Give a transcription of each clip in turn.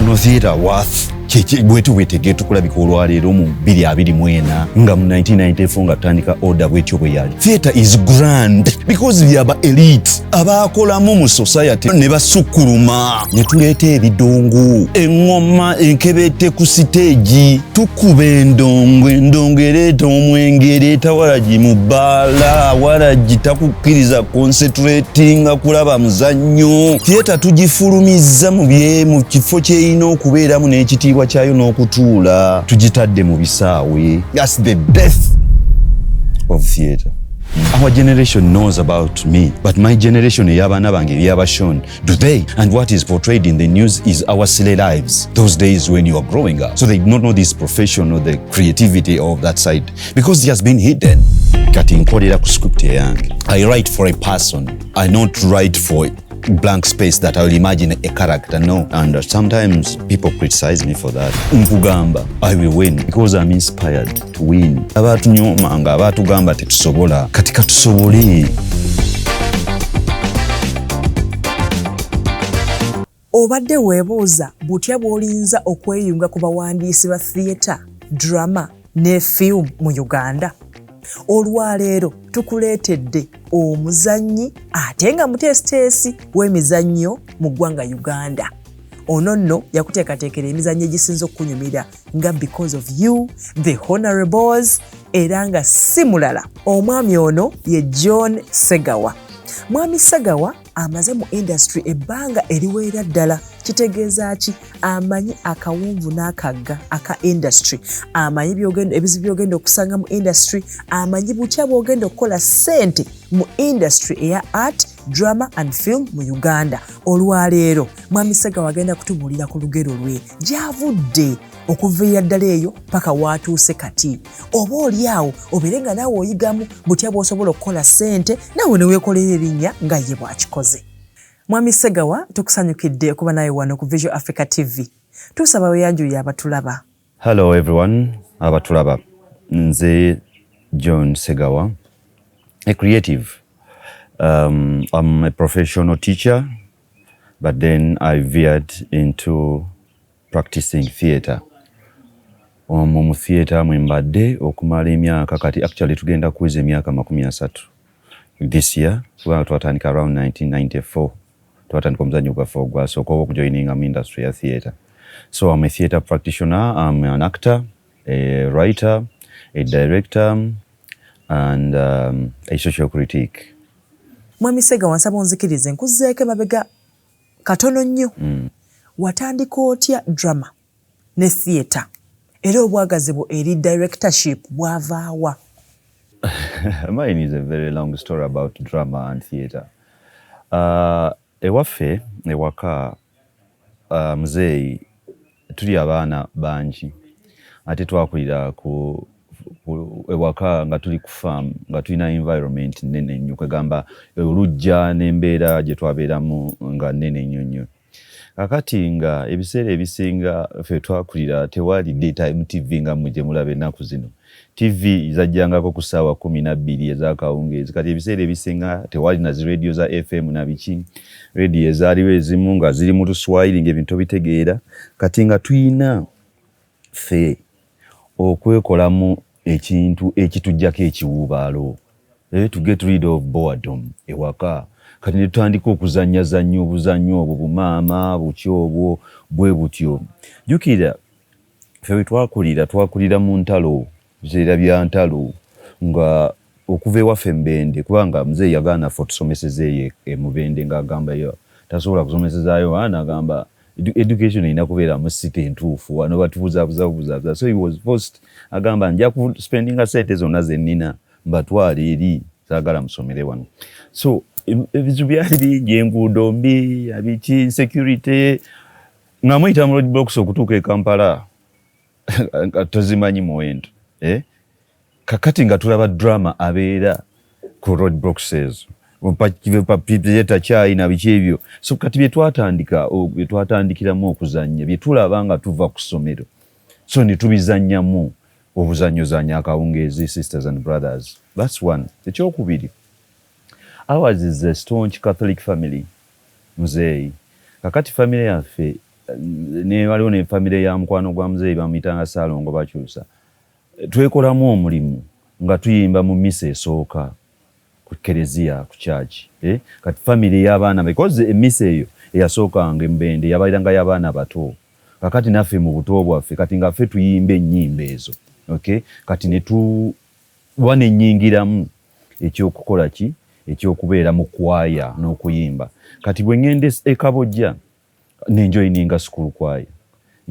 National Theatre Awards bwetu bwetegee tukulabika olwaleero mu 2024 nga mu 1994 nga tutandika order bwetyo bwe yali. Theatre is grand because byaba elite abaakolamu mu society ne basukkuluma ne tuleeta ebidongo eŋŋoma enkebete ku siteegi tukuba endongo ereeta omwenge ereeta waragi mu bbaala waragi takukkiriza concentratinga kulaba muzannyo. Theatre tugifulumizza mu kifo kyerina okubeeramu n'ekitiibwa kyayo n'okutuula tugitadde mu bisaawe. That's the death of theatre. Our generation knows about me, but my generation ey'abaana bange byaba shown. Do they? And what is portrayed in the news is our silly lives. Those days when you are growing up. So they do not know this profession or the creativity of that side because it has been hidden. Kati nkolera ku script yange. I write for a person. I don't write for blank space that I will imagine a character. No. And sometimes people criticize me for that. Nkugamba, I will win because I'm inspired to win. Abatunyomanga, abatugamba tetusobola. Katika tusobole. Obadde weebuuza butya bw'olinza okweyunga ku bawandiisi ba theatre, drama ne film mu Uganda? Olwaleero tukuleetedde omuzannyi ate nga muteesiteesi w'emizannyo mu ggwanga Uganda. Ono nno yakuteekateekera emizannyo egisinza okunyumira nga Because of You, The Honourables era nga si mulala. Omwami ono ye John Segawa. Mwami Segawa amaze mu industry ebbanga eriweera ddala. Kitegeeza ki? Amanyi akawunvu n'akagga aka industry, amanyi ebizibu by'ogenda okusanga mu industry, amanyi butya bw'ogenda okukola ssente mu industry eya art, drama and film mu Uganda. Olwaleero Mwami Segawa agenda kutubuulira ku lugero lwe gy'avudde okuviira ddala eyo paka waatuuse kati. Oba oliawo obeere nga naawe oyigamu butya bw'osobola okukola ssente naawe ne weekolera erinnya nga ye bw'akikoze. Mwami Segawa, tukusanyukidde okuba naye wano ku Visual Africa TV. Tusaba weyanjulire abatulaba. Hello everyone, abatulaba. Nze John Segawa, a creative. I'm a professional teacher, but then I veered into practicing theatre. Mu theatre mwembadde okumala emyaka kati actually tugenda kuweza emyaka 30. This year, twatandika around 1994. Twatandika omuzannyo gwaffe ogwasooka okujoininga mu industry ya theatre. So I'm a theatre practitioner, I'm an actor, a writer, a director, and a social critic. Mwami Segawa, nsaba onzikirize nkuzzeeko emabega katono nnyo. Watandika otya drama ne theatre? Era obwagazi bwo eri directorship bwavaawa? Mine is a very long story about drama and theatre. Ewaffe ewaka muzeeyi tuli abaana bangi ate twakulira ku ewaka nga tuli ku farm nga tulina environment nene nnyo kwegamba olujja n'embeera gye twabeeramu nga nene nnyo. Kakati nga ebiseera ebisinga ffe twakulira tewali daytime TV nga mwe gye mulaba ennaku zino. TV zajjangako ku ssaawa 12 ez'akawungeezi. Kati ebiseera ebisinga tewali na zi radio za FM na biki. Radio ezaaliwo ezimu nga ziri mu Luswayiri ng'ebintu bitegeera. Kati nga tuyina ffe okwekolamu ekintu ekitujjako ekiwuubaalo. To get rid of boredom ewaka. Kati ne tutandika okuzannyazannya obuzannyo obwo bumaama butyo obwo bwe butyo. Jjukira ffe we twakulira mu ntalo. Biseera bya ntalo nga okuva ewaffe Mbende kubanga muzeeyi yagaana ffe tusomesezaayo Mubende ng'agamba yo tasobola kusomesezaayo abaana agamba education erina kubeera mu site entuufu wano batubuzaabuza. So he was forced agamba nja ku spendinga sente zonna ze nnina mbatwale eri saagala musomere wano. So ebizibu byali bingi, enguudo mbi, abiki, insecurity nga muyita mu roadblocks okutuuka e Kampala tozimanyi muwendo. Kakati nga tulaba drama abeera ku roadblocks ezo papiyeta chai na biki ebyo. So kati bye twatandikiramu okuzannya bye tulaba nga tuva ku ssomero so ne tubizannyamu obuzannyozannya akawungeezi, sisters and brothers. That's one. Ekyokubiri, ours is a staunch Catholic family. Muzeeyi kakati family yaffe ne waliwo ne famire ya mukwano gwa muzeeyi bamuitanga Saalongo bakyusa twekolamu omulimu nga tuyimba mu misa esooka ku kereziya ku church kati famire y'abaana because emisa eyo eyasookanga embende yabairanga y'abaana bato kakati naffe mu buto bwaffe kati nga ffe tuyimba ennyimba ezo kati ne tuwa nennyingiramu ekyokukola ki ekyokubeera mu kwaya n'okuyimba kati bwe ngende ekabojja nenjoyininga school kwaya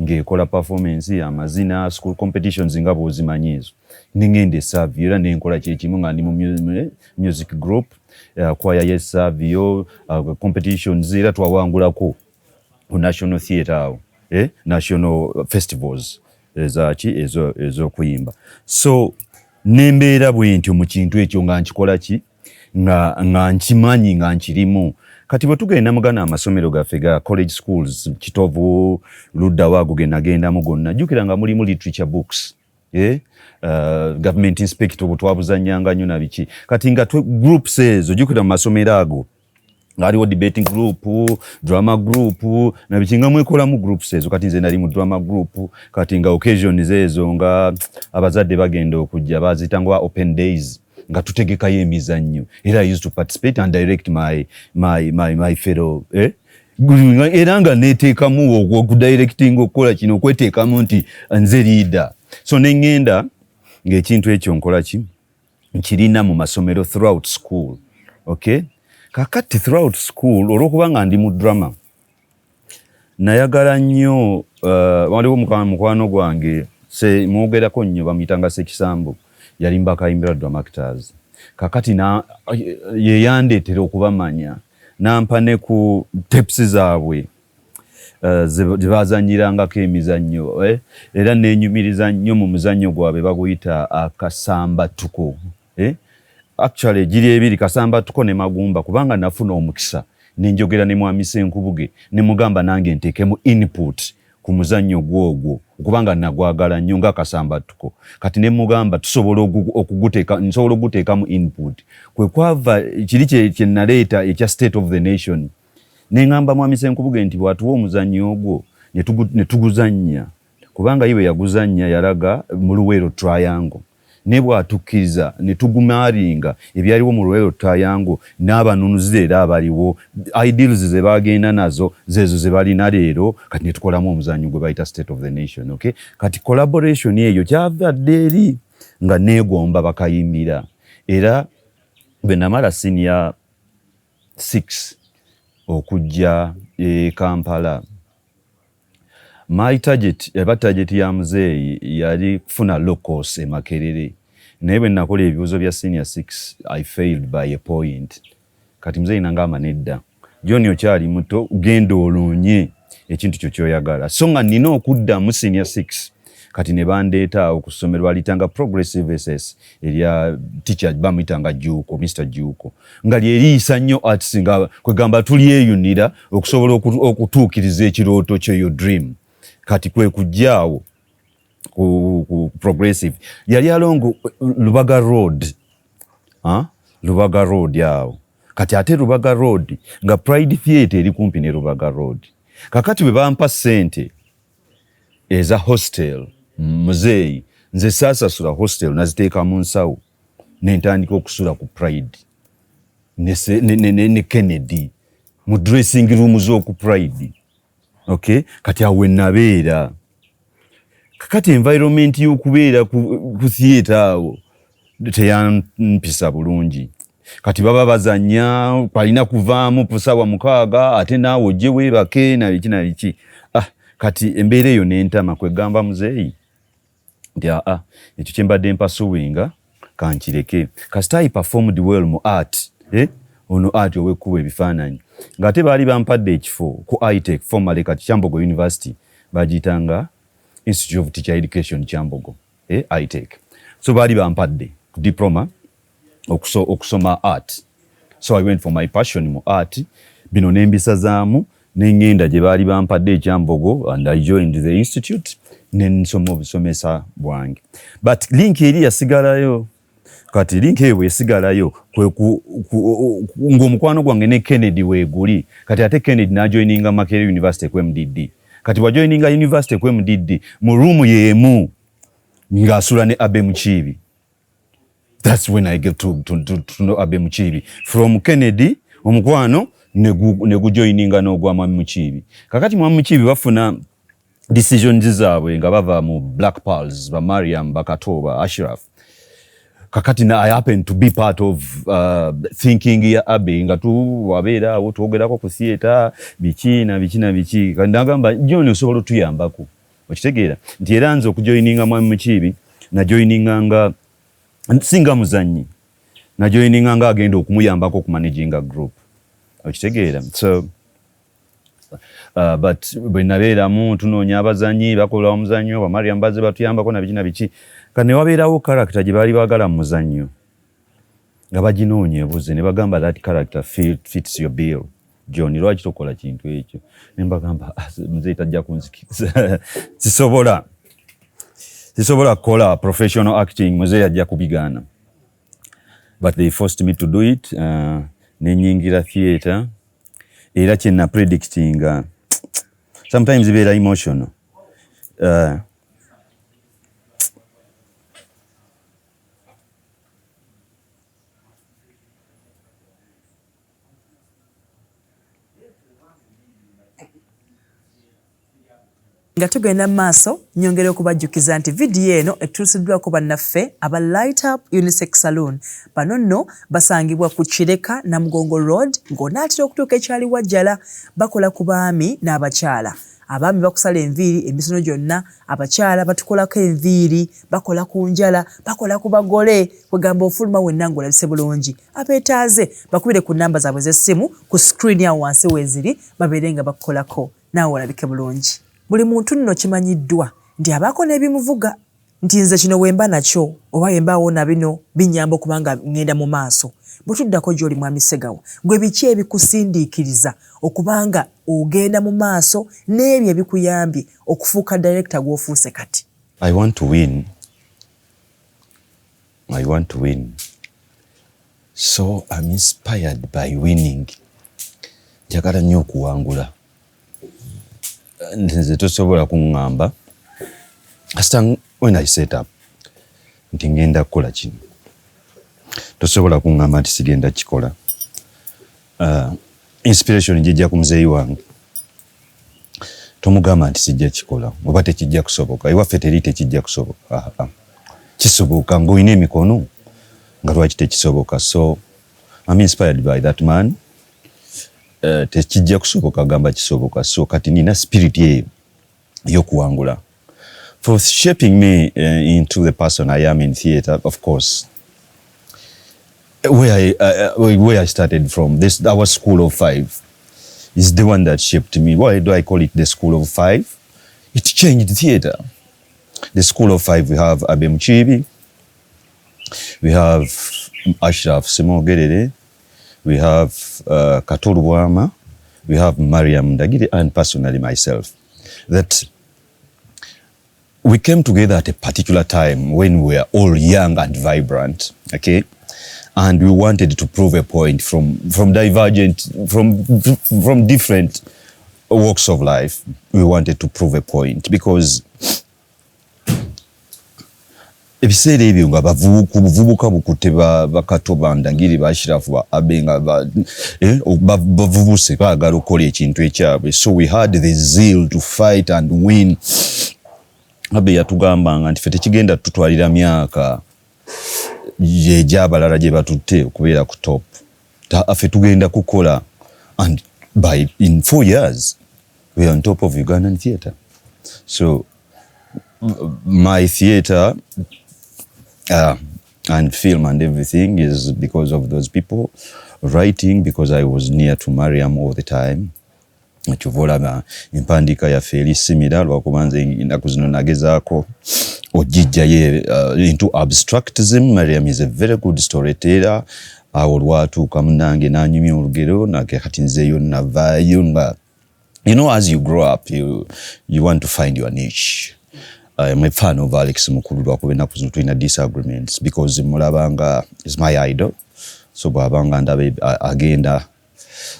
ng'ekola performance amazina school competitions nga bw'ozimanyi ezo nengenda esaaviyo era nenkola kyekimu nga ndi mu music group kwaya y'esaaviyo competitions era twawangulako ku national theatre awo national festivals ez'okuyimba so nembeera bwe ntyo mu kintu ekyo nga nkikola ki nga nkimanyi nga nkirimu kati bwe tugenda mugana amasomero gaffe ga college schools Kitovu luddawo ago ge nagendamu gonna jjukira nga mulimu literature books government inspector bwe twabuzannyanga nnyo na biki kati nga groups ezo jjukira mu masomero ago ngaliwo debating group drama group na biki nga mwekolamu groups ezo kati nze nali mu drama group kati nga occasions ezo nga abazadde bagenda okujja bazitangwa open days nga tutegekayo emizannyo era I used to participate and direct my fellow era nga neteekamu okudirecting okukola kino okweteekamu nti nze leader so nengenda ng'ekintu ekyo nkola ki nkirina mu masomero throughout school kakati throughout school olw'okuba nga ndi mu drama nayagala nnyo waliwo mukwano gwange mwogerako nnyo bamuyitanga Sekisambo yali mbakayimbira Dramators kakati yeyandeetera okubamanya nampa ne ku tapes zaabwe gye bazanyirangako emizannyo era nenyumiriza nnyo mu muzannyo gwabwe baguyita akasambatuko actually giri ebiri kasambatuko ne magumba kubanga nafuna omukisa nenjogera ne mwami Senkubuge ne mugamba nange nteekemu input ku muzannyo gwogwo okubanga nagwagala nnyo nga kasambatuko kati ne mugamba tusobola okuguteekamu input kwe kwava kiri kye naleeta ekya state of the nation neŋŋamba mwami Senkubuge nti bwatuwa omuzannyo ogwo ne tuguzannya kubanga yiwe yaguzannya yalaga mu Luweero Triangle ne bwatukkiriza ne tugumaaringa ebyaliwo mu Luweero Triangle n'abanunuzi era abaliwo ideals ze bagenda nazo zezo ze balina leero kati ne tukolamu omuzannyo gwe bayita state of the nation kati collaboration eyo kyavadde eri nga neegomba bakayimbira era bwe namala senior 6 okujja Kampala my target ya muzeeyi yali kufuna locals e Makerere naye bwe nakola ebibuuzo bya senior 6 I failed by a point kati muzeeyi nangamba nedda John okyali muto genda olunye ekintu kyo kyoyagala so nga nina okudda mu senior 6 kati ne bandeeta awo ku ssomero balitanga progressive SS erya teacher bamuyitanga Juuko Mr. Juuko nga lyeriisa nnyo arts nga kwegamba tulyeyunira okusobola okutuukiriza ekirooto kyo your dream kati kwe kujjaawo ku progressive yali alongo Lubaga Road Lubaga Road awo kati ate Lubaga Road nga Pride Theatre eri kumpi ne Lubaga Road kakati bwe bampa ssente eza hostel muzeeyi nze saasasula hostel naziteeka mu nsawo nentandika okusula ku Pride ne Kennedy mu dressing room z'oku Pride kati awe nabeera kakati environment y'okubeera ku theatre awo teyampisa bulungi kati baba bazanya palina kuvaamu pusawa 6 ate naawe ojje weebake na biki kati embeera eyo nentama kwegamba muzeeyi nti ekyo kye mbadde mpasuwinga kankireke kasita I performed well mu art ono art ow'ekkuba ebifaananyi ng'ate baali bampadde ekifo ku ITEC formerly kati Kyambogo University bagiyitanga Institute of Teacher Education Kyambogo ITEC so baali bampadde diploma okusoma art so I went for my passion mu art bino nembisazaamu nengenda gye baali bampadde Kyambogo and I joined the institute nensoma obusomesa bwange but link eri yasigalayo kati link eyo bwesigalayo ng'omukwano gwange ne Kennedy weeguli kati ate Kennedy n'ajoininga Makerere University ku MDD kati wajoininga university kwe mudiddi mu room yemu ng'asula ne Abe Mukiibi. That's when I get to know Abe Mukiibi. From Kennedy omukwano ne gujoininga n'ogwa Mwami Mukiibi. Kakati Mwami Mukiibi bafuna decisions zaabwe nga bava mu Black Pearls ba Mariam Bakatoba Ashraf. Kakati na I happen to be part of thinking ya Abe nga tu wabeera awo twogerako ku theater biki na biki kandagamba John osobola otuyambako okitegeera nti era nze okujoininga Mwami Mukiibi na joininga nga singa muzanyi na joininga nga agenda okumuyambako ku managing a group okitegeera so but bwe nabeeramu tunoonya abazanyi bakola omuzannyo ba Mariam Bazze batuyambako na biki kane wabeerawo character gye baali baagala mu muzannyo nga baginoonya ebuze ne bagamba that character fits your bill. John lwaki tokola kintu ekyo ne mbagamba mzee tajja kunzikiriza sisobola kukola professional acting mzee ajja kubigaana but they forced me to do it ne nyingira theater era kye na predicting sometimes ibeera emotional nga tugenda maaso nyongera okubajjukiza nti vidiyo eno etuusiddwako bannaffe aba Light Up Unisex Saloon. Bano nno basangibwa ku Kireka Namugongo Road ng'onaatera okutuuka ekyali Wajjala. Bakola ku baami n'abakyala. Abaami bakusala enviiri emisono gyonna, abakyala batukolako enviiri, bakola ku njala, bakola ku bagole, kwegamba ofuluma wenna ng'olabise bulungi. Abeetaaze bakubire ku nnamba zaabwe z'essimu ku screen ya wansi weeziri babeere nga bakukolako naawe olabike bulungi. Buli muntu nno kimanyiddwa nti abaako n'ebimuvuga nti nze kino wemba nakyo oba yembaawo na bino binyamba okubanga ngenda mu maaso. Bwe tuddako gy'oli Mwami Segawa, gwe biki ebikusindiikiriza okubanga ogenda mu maaso n'ebyo ebikuyambye okufuuka director gw'ofuuse kati? I want to win. So I'm inspired by winning. Njagala nnyo okuwangula. Nze tosobola kuŋŋamba kasita when I set up nti ngenda kukola kino tosobola kuŋŋamba nti sigenda kikola. Inspiration jijja ku muzeeyi wange tomugamba nti sijja kikola oba tekijja kusoboka ewaffe teri tekijja kusoboka kisoboka ng'olina emikono nga lwaki tekisoboka. So I'm inspired by that man. Tekijja kusoboka gamba kisoboka. So kati nina spirit yeyo y'okuwangula for shaping me into the person I am in theatre. Of course, where I started from, this our school of five is the one that shaped me. Why do I call it the school of five? It changed theatre. The school of five, we have Abe Mukiibi, we have Ashraf Semogerere, we have Katolu Bwama, we have Mariam Ndagire, and personally myself. That we came together at a particular time when we were all young and vibrant, okay? And we wanted to prove a point from different walks of life. We wanted to prove a point because ebiseera ebyo nga bavubuka bukutte Bakatoba Ndagire Bashirafu ba Abe nga bavubuse baagala okukola ekintu ekyabwe. So we had the zeal to fight and win. Abe yatugambanga nti ffe tekigenda tutwalira myaka gy'abalala gye batutte okubeera ku top. Ffe tugenda kukola, and in 4 years we are on top of Ugandan theatre. So my theatre and film and everything is because of those people. Writing because I was near to Mariam all the time. Chuvola empandika yaffe eri simira lwakubanza ennaku zino nagezaako ogijjayo into abstractism. Mariam is a very good storyteller. Awo lwatuuka munange n'anyumya olugero nakati nzeeyo navaayo nga you know, as you grow up you want to find your niche. I'm a fan of Alex Mukulu lwakuba ennaku zino tulina disagreements because mulabanga is my idol. So bw'abanga ndabe agenda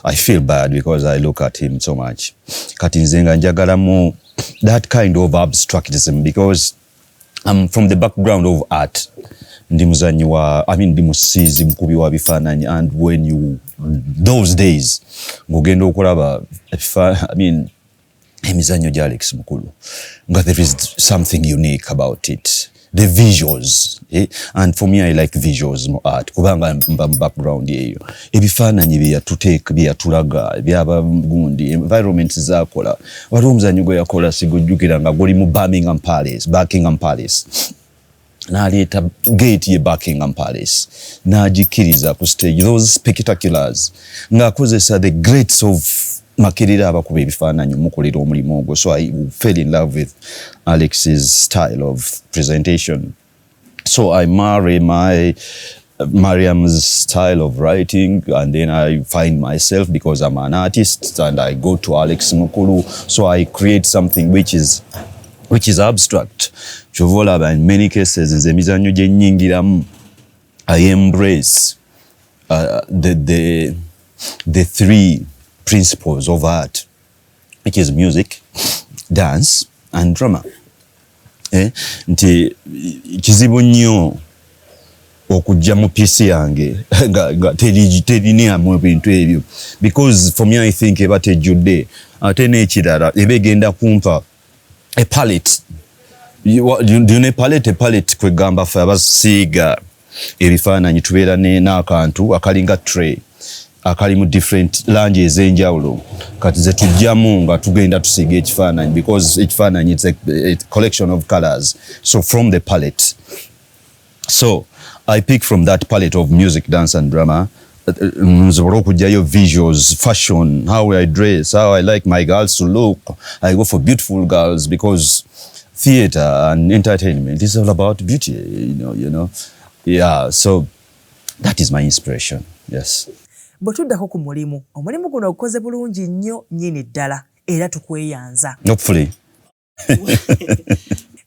I feel bad because I look at him so much. Kati nze nga njagalamu that kind of abstractism because I'm from the background of art. Ndi muzanyi wa, ndi musizi mkubi wa bifaananyi, and when you, those days, ngogenda okulaba, emizanyo gya Alex Mukulu, nga there is something unique about it. The visuals, and for me I like visuals more art kubanga mba background yeyo ebifaananyi byatulaga byaba gundi environments zakola wali omuzanyo gwe yakola sigujjukira nga guli mu Buckingham Palace n'aleeta gate ye Buckingham Palace n'agikiriza ku stage, those spectaculars ng'akozesa the greats of Makerera abakuba ebifaananyi mukolera omulimu ogwo. So I fell in love with Alex's style of presentation. So I marry Mariam's style of writing, and then I find myself, because I'm an artist, and I go to Alex Mukulu. So I create something which is abstract. Chovola, in many cases, nze emizannyo gye nnyingiramu, I embrace the three principles of art, which is music, dance, and drama. Nti kizibu nnyo okujja mu piisi yange nga terinamu ebintu ebyo, because for me I think eba tejjudde, ate n'ekirala eba egenda kumpa a palette. Do you know a palette kwegamba ffe abasiiga ebifaananyi tubeera n'akantu akalinga tray akali mu different langi ez'enjawulo, kati ze tujjamu nga tugenda tusiiga ekifaananyi, because ekifaananyi it's a collection of colors. So from the palette, so I pick from that palette of music, dance and drama, nsobola okugyayo visuals, fashion, how I dress, how I like my girls to look. I go for beautiful girls because theater and entertainment is all about beauty, you know. Yeah, so that is my inspiration. Yes. Bwe tuddako ku omulimu guno ogukoze bulungi nnyo nnyini ddala era tukweyanza. Hopefully.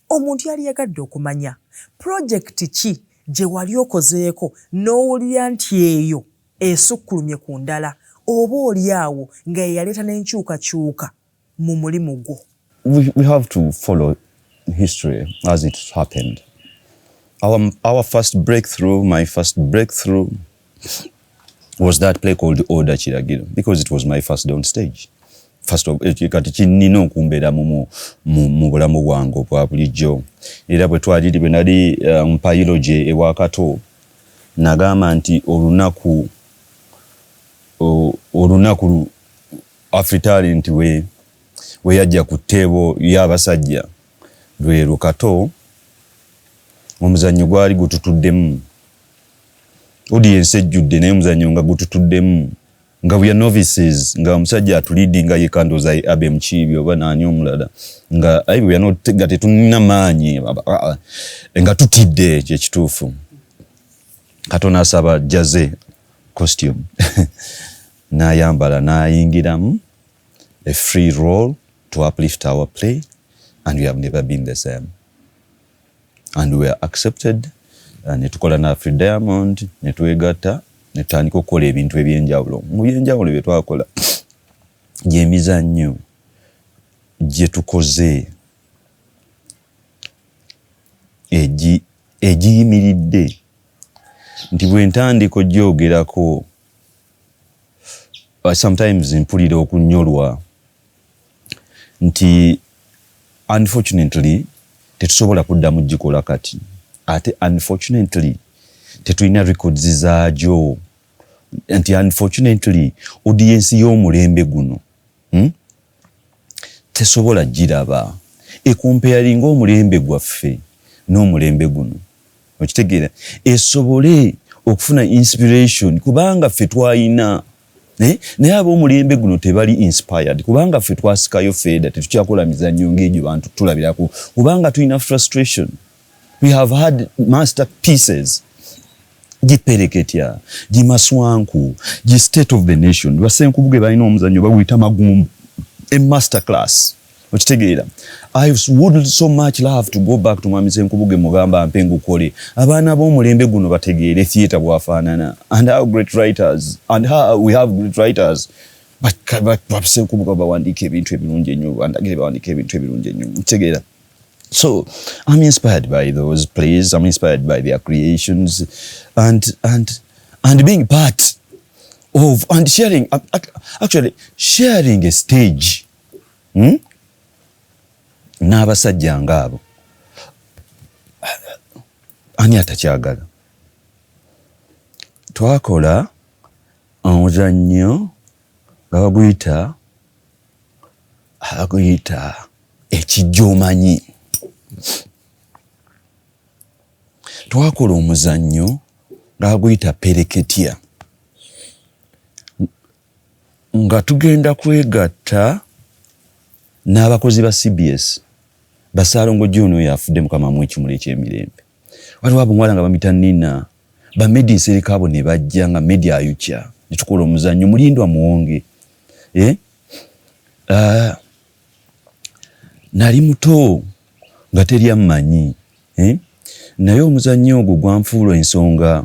Omuntu yali yagadde okumanya project ki gye wali okozeeko n'owulira nti eyo esukkulumye ku ndala, oba oli awo nga yeyaleeta n'enkyukakyuka mu mulimu gwo? We have to follow history as it happened. Our first breakthrough, my first breakthrough, was that play called Oda Kiragiro, because it was my first on stage. First of kati kinina okumbeera mu bulamu bwange obwa bulijjo. Era bwe twaliri bwe nali mpayiro gye ewa Kato, nagamba nti olunaku Afritalent we yajja ku ttebo y'abasajja lwe Kato, omuzannyo gwali gututuddemu, audience ejjudde naye omuzannyo nga gututuddemu, nga we are novices, nga omusajja atuliidinga ye kandoza abe Mukiibi oba naani omulala, nga we are not, nga tetulina maanyi, nga tutidde kyekituufu. Kato n'asaba jaze costume n'ayambala n'ayingiramu a free role to uplift our play, and we have never been the same. And we were accepted, ne tukola na Free Diamond, ne twegatta, ne tutandika okukola ebintu ebyenjawulo. Mu byenjawulo bye twakola gy'emizannyo gye tukoze egiyimiridde nti bwe ntandika ogyogerako sometimes mpulira okunyolwa nti unfortunately tetusobola kuddamu gikola kati, ate unfortunately tetulina records zaagyo, nti unfortunately audience y'omulembe guno tesobola giraba ecomparinga omulembe gwaffe n'omulembe guno, okitegeera, esobole okufuna inspiration kubanga ffe twayina, naye ab'omulembe guno tebali inspired kubanga ffe twasikayo feeda, tetukyakola mizannyo ng'egyo bantu tulabirako kubanga tulina frustration. We have had masterpieces gipereketya, gimaswanku, state of the nation. Basenkubuge balina omuzannyo baguyita magumba, a master class okitegeera. I would so much love to go back to Mwami Ssenkubuge mugamba mpe ngukole abaana b'omulembe guno bategeere theatre bwafaanana and how great writers and how we have great writers but Ssenkubuge bawandiika ebintu ebirungi ennyo bandagire bawandiika ebintu ebirungi ennyo okitegeera. So I'm inspired by those plays. I'm inspired by their creations and being part of and sharing actually sharing a stage n'abasajja ng'abo ani atakyagala. Twakola omuzannyo nga baguyita ekijjomanyi. Twakola omuzannyo nga baguyita pereketya nga tugenda kwegatta n'abakozi ba CBS. Basalongo John oyo afudde mukama mu ekimuli eky'emirembe. Waliwo ab'omuwala nga bamuyita Nina bamedi nserekaabo ne bajja nga media ayuca ne tukola omuzannyo mulindwa muwonge. Nali muto nga teri ammanyi naye omuzannyo ogwo gwanfuula ensonga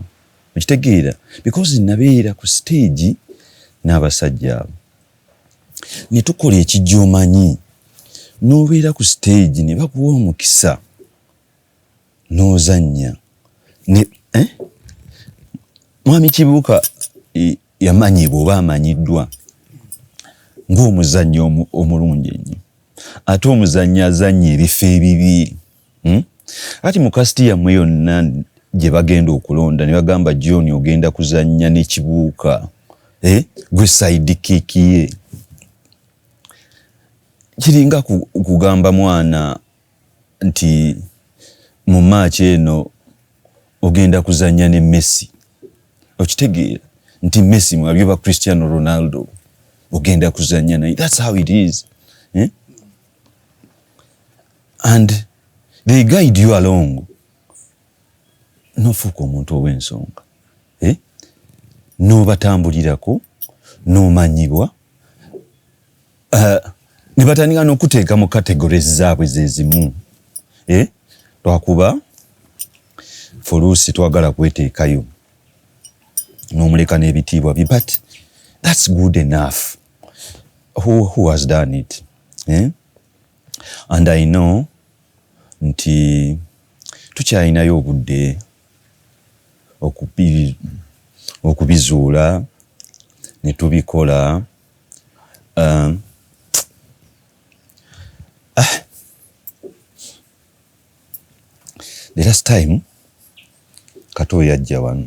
okitegeera because nabeera ku stage n'abasajja abo ne tukola ekijjomanyi n'obeera ku stage ne bakuwa omukisa n'ozannya Mwami Kibuuka yamanyibwa oba amanyiddwa ng'omuzannyo omulungi ennyo ate omuzannyo azannya ebifo ebibi. Ati mu kasiti yammwe yonna gye bagenda okulonda ne bagamba John ogenda kuzannya ne Kibuuka gwe sidekick ye. Kiringa kugamba mwana nti mu match eno ogenda kuzannya ne Messi. Okitegeera nti Messi mwabyo ba Cristiano Ronaldo ogenda kuzannya naye. That's how it is. And they guide you along. Nofuuka omuntu ow'ensonga. N'obatambulirako n'omanyibwa ne batandika n'okuteeka mu categories zaabwe zezimu. Lwakuba foluusi twagala kweteekayo n'omuleka n'ebitiibwa bye but that's good enough. Who has done it? And I know nti tukyalinayo obudde okubizuula ne tubikola. The last time Kato yajja wano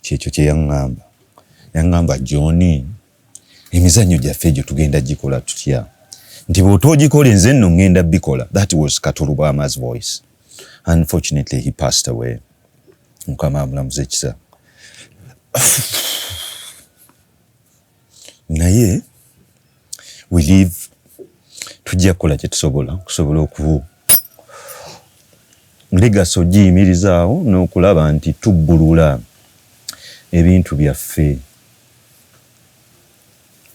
kyekyo kye yaŋŋamba John emizannyo gyaffe egyo tugenda gikola tutya nti bw'otoogikola nze nno ŋŋenda bikola. That was Kato Lubama's voice. Unfortunately he passed away. Mukama amulamuze ekisa. Naye we live tujja kukola kye tusobola okusobola legacy ogiyimirizaawo n'okulaba nti tubbulula ebintu byaffe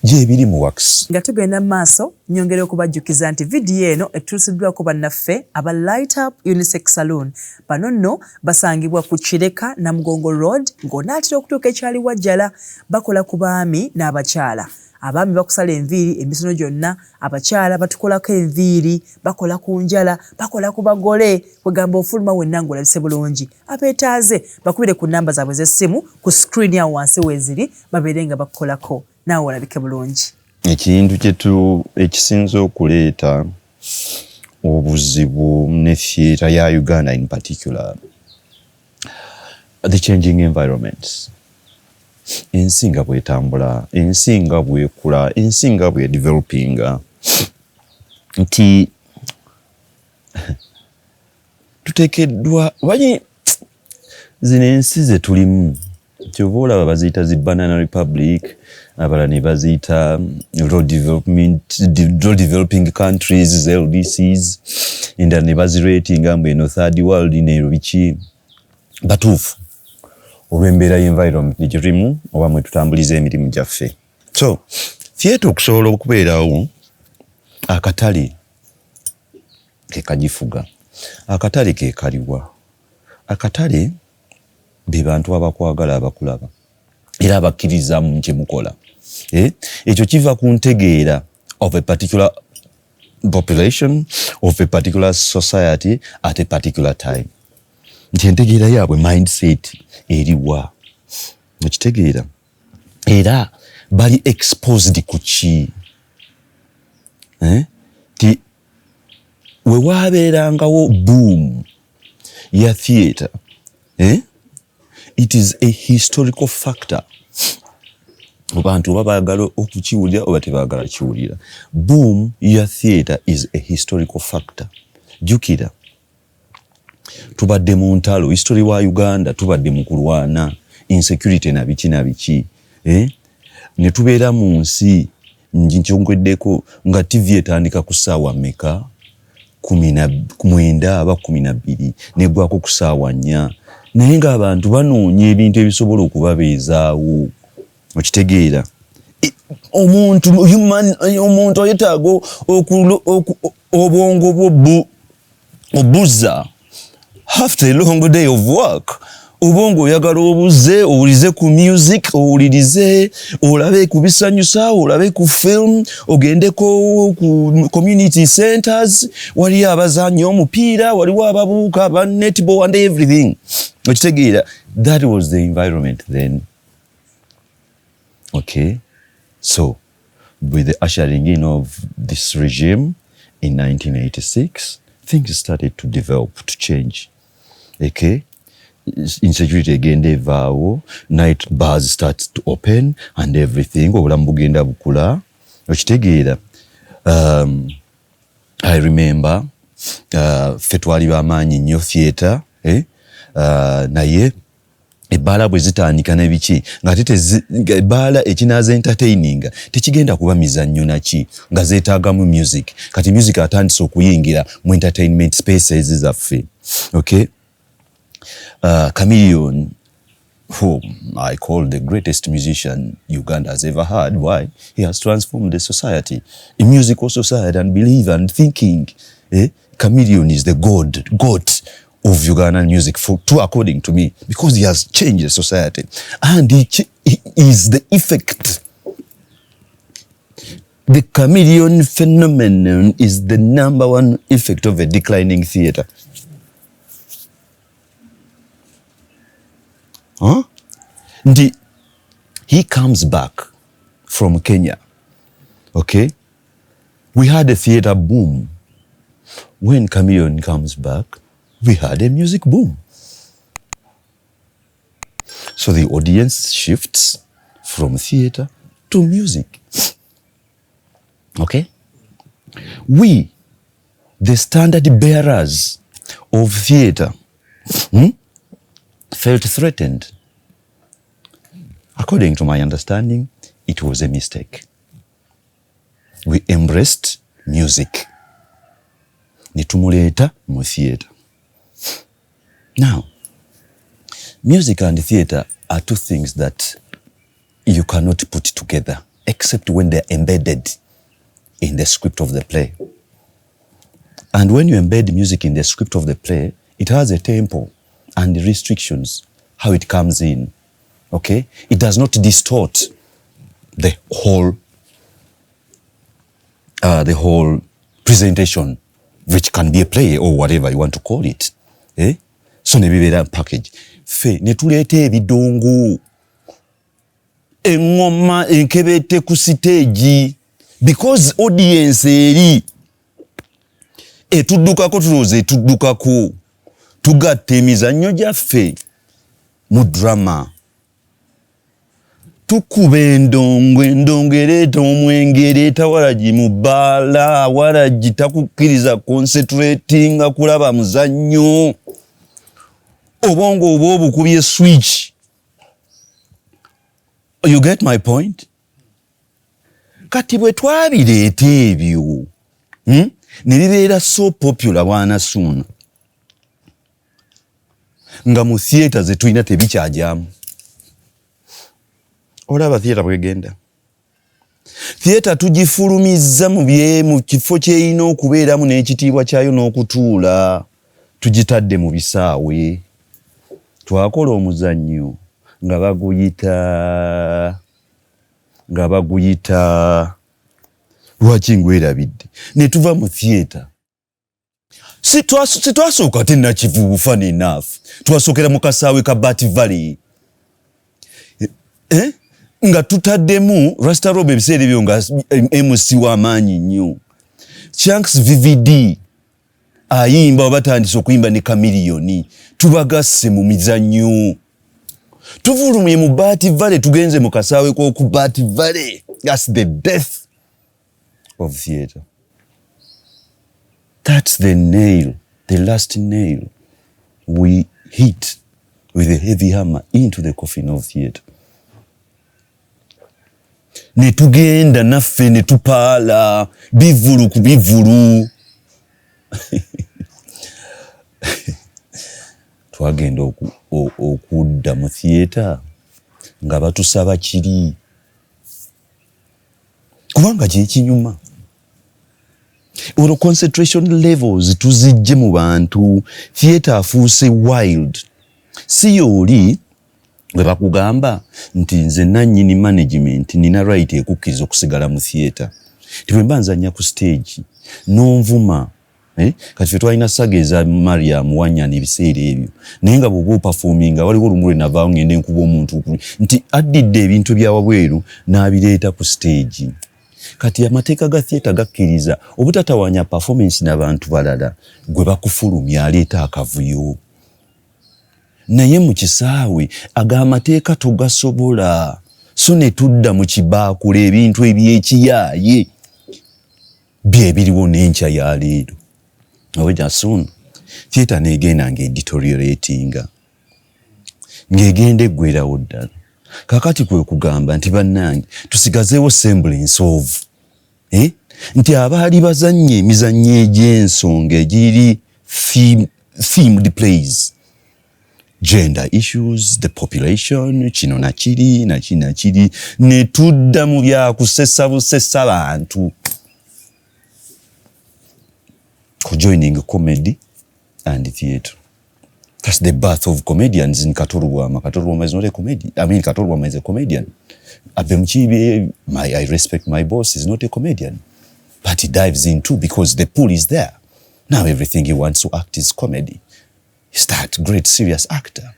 gye biri mu wax. Nga tugenda mu maaso nyongera okubajjukiza nti vidiyo eno etutuusiddwako bannaffe aba Light Up Unisex Saloon. Bano nno basangibwa ku Kireka Namugongo Road ng'onaatera okutuuka ekyali Wajjala. Bakola ku baami n'abakyala. Abaami bakusala enviiri emisono gyonna, abakyala batukolako enviiri, bakola ku njala, bakola ku bagole. Kwegamba ofuluma wenna ng'olabise bulungi. Abeetaaze bakubire ku nnamba zaabwe z'essimu ku screen ya wansi weeziri babeere nga bakukolako naawe olabike bulungi. Ekintu ekisinza okuleeta obuzibu ne theatre ya Uganda in particular, the changing environments. Ensi nga bw'etambula, ensi nga bw'ekula, ensi nga bw'edevelopinga nti tuteekeddwa wali zino ensi ze tulimu kyova olaba baziyita zi Banana Republic, abalala ne baziyita road developing countries LDCs, endala ne baziratinga mbu eno third world neero biki batuufu olw'embeera y'environment gye tulimu oba mwe tutambuliza emirimu gyaffe. So theatre okusobola okubeerawo akatale ke kagifuga, akatale ke kaliwa, akatale be bantu abakwagala abakulaba era abakkiriza mu kye mukola. Ekyo kiva ku ntegeera of a particular population, of a particular society at a particular time. Nti entegeera yaabwe mindset eriwa, okitegeera, era bali exposed ku ki. Ti we waabeerangawo boom ya theatre, it is a historical factor. Abantu oba baagala okukiwulira oba tebaagala kiwulira. Boom ya theatre is a historical factor. Jjukira tubadde mu ntalo, history wa Uganda tubadde mu kulwana insecurity na biki ne tubeera mu nsi nkyongweddeko nga TV etandika ku ssaawa mmeka 19 aba 12 neggwako ku ssaawa 4, naye ng'abantu banoonya ebintu ebisobola okubabeezaawo, okitegeera. Omuntu ayetaaga obwongo bwo obuzza after a long day of work. Obwongo oyagala obuze, owulize ku music, owulirize, olabe ku bisanyusa, olabe ku film, ogendeko ku community centers, waliyo abazannya omupiira, waliwo ababuuka, aba netball and everything. Okitegeera, that was the environment then. Okay, so with the ushering in of this regime in 1986, things started to develop, to change. Okay, insecurity egenda evaawo, night bars start to open and everything, obulamu bugenda bukula, okitegeera. I remember ffe twali bamaanyi nnyo theatre, naye ebbaala bwe zitandika nebiki nga ebbaala ekinaaza entertaininga tekigenda kuba mizannyo naki nga zeetaagamu music. Kati music atandise okuyingira mu entertainment spaces zaffe. Okay, Chameleon, whom I call the greatest musician Uganda has ever had. Why? He has transformed the society, a musical society, and believe and thinking. Chameleon is the god of Ugandan music, according to me, because he has changed the society, and he is the effect. The Chameleon phenomenon is the number one effect of a declining theatre. He comes back from Kenya. Okay, we had a theatre boom. When Chameleon comes back, we had a music boom. So the audience shifts from theatre to music. Okay? We, the standard bearers of theatre, felt threatened. According to my understanding, it was a mistake. We embraced music. Nitumuleeta mu theatre. Now, music and theatre are two things that you cannot put together except when they're embedded in the script of the play. And when you embed music in the script of the play, it has a tempo and restrictions, how it comes in. Okay? It does not distort the whole presentation, which can be a play or whatever you want to call it. So ne bibeera package. Fe ne tuleeta ebidongo, engoma enkebete ku stage, because audience eri etuddukako tulowooza etuddukako, tugatta emizannyo gyaffe mu drama. Tukuba endongo ereeta omwenge, ereeta waragi mu bbaala, waragi takukkiriza concentratinga kulaba muzannyo. Obwongo oba obukubye switch. You get my point? Kati bwe twabireeta ebyo ne bibeera so popular bwana Ssuuna nga mu theatre ze tulina tebikyajyamu. Olaba theatre bwegenda. Theater tugifulumizza mu kifo kyeyina okubeeramu n'ekitiibwa kyayo n'okutuula. Tugitadde mu bisaawe. Twakola omuzannyo nga baguyita lwaki ngwerabidde ne tuva mu theater. Twasooka tena Kivubu fun enough. Twasookera mu kasaawe ka Bat Valley. Nga tutaddemu Rasta Rob ebiseera ebyo nga MC w'amaanyi nnyo. Chunks VVD ayimba batandise okuyimba ne Chameleone. Tubagasse mu mizannyo. Tuvulumye mu Bat Valley tugenze mu kasaawe k'oku Bat Valley. That's the death of theatre. That's the nail, the last nail we hit with a heavy hammer into the coffin of theatre. Ne tugenda naffe ne tupaala bivulu ku bivulu. Twagenda okudda mu theatre nga batusaba kiri. Kubanga kyekinyuma. Olwo concentration levels tuzijje mu bantu. Theatre afuuse wild. Si yoli bwe bakugamba nti nze nannyini management nina right ekukkiriza okusigala mu theatre. Tibwe mba nzannya ku stage n'onvuma. Kati ffe twalina saga eza Mariam Wanyana ebiseera ebyo. Naye nga bw'oba opafominga waliwo olumu lwe navaawo ngende nkuba omuntu nti addidde ebintu bya wabweru n'abireeta ku stage. Kati amateeka ga theatre gakkiriza obutatawanya performance n'abantu balala gwe bakufulumya aleeta akavuyo. Naye mu kisaawe ag'amateeka togasobola. So ne tudda mu kibaakula ebintu eby'ekiyaaye bye biriwo n'enkya ya leero. Oweja soon theatre neegenda ng'editorialatinga ng'egenda eggwerawo ddala. Kakati kwe kugamba nti bannange tusigazeewo semblance of nti abaali bazannye emizannyo egy'ensonga egiri themed plays, gender issues, the population, kino nakiri ne tudda mu byakusessa busessa bantu. Joining comedy and theatre. That's the birth of comedians in Katorwama. Katorwama is not a comedian. I mean, Katorwama is a comedian. Abemchibi, I respect my boss, is not a comedian. But he dives in too because the pool is there. Now everything he wants to act is comedy. He's that great serious actor.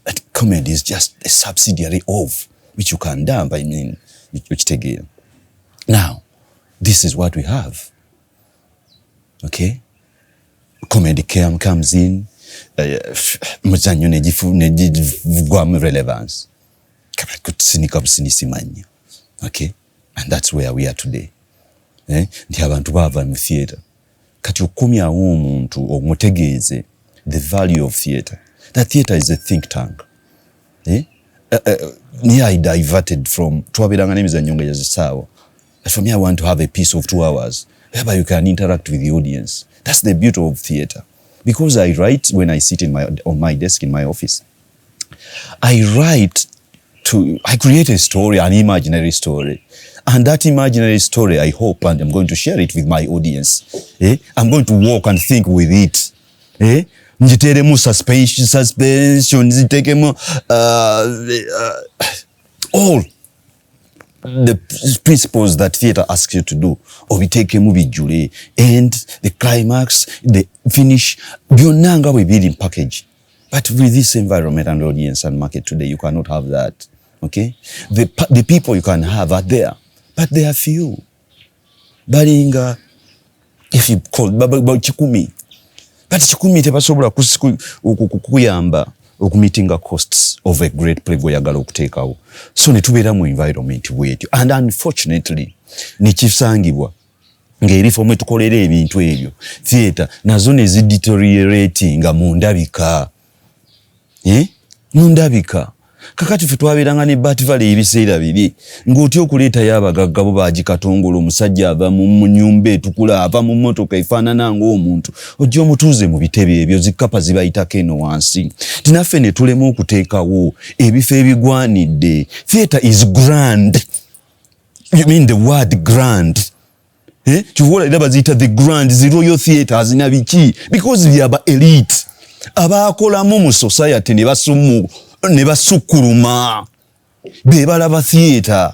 But comedy is just a subsidiary of which you can dump, I mean, which take in. Now, this is what we have. Okay? Comedy comes in, muzanyo negivugwamu relevance. Kutsinika businisimanya. Okay? And that's where we are today. Nti abantu bava mu theatre. Kati okumya omuntu omutegeeze the value of theatre. That theatre is a think tank. I diverted from twabiranga n'emizannyo nga yazisaawa. For me, I want to have a piece of 2 hours whereby you can interact with the audience. That's the beauty of theatre. Because I write when I sit on my desk in my office. I create a story, an imaginary story. And that imaginary story, I hope, and I'm going to share it with my audience. I'm going to walk and think with it. Njiteremu suspension, nzitekemu all the principles that theatre asks you to do. Obitekemu bijule. And the climax, the finish, byonna we build in package. But with this environment and audience and market today, you cannot have that. Okay? The people you can have are there, but they are few. Balinga, if you call chikumi, but chikumi tebasobola kuyamba okumeetinga costs of a great play goyagala okuteekawo. So ne tubeera mu environment bwetyo. And unfortunately, nekisangibwa ng'erifo mwe tukolera ebintu ebyo theatre nazo ne zideterioratinga mu ndabika. Mu ndabika. Kakati ffe twabeeranga ne Bat Valley ebiseera bibi ng'otya okuleetayo abagagga bo baagikatongole omusajja ava mu nnyumba etukula ava mu mmotoka efaanana ng'omuntu ojja omutuuze mu bitebe ebyo zikkapa zibayitako eno wansi. Tinaffe ne tulema okuteekawo ebifo ebigwanidde. Theatre is grand. You mean the word grand? Chuvola ida bazita the grand, the royal theatres na biki, because we are elite. Abakolamu mu society ne basukuluma. Be balaba theatre.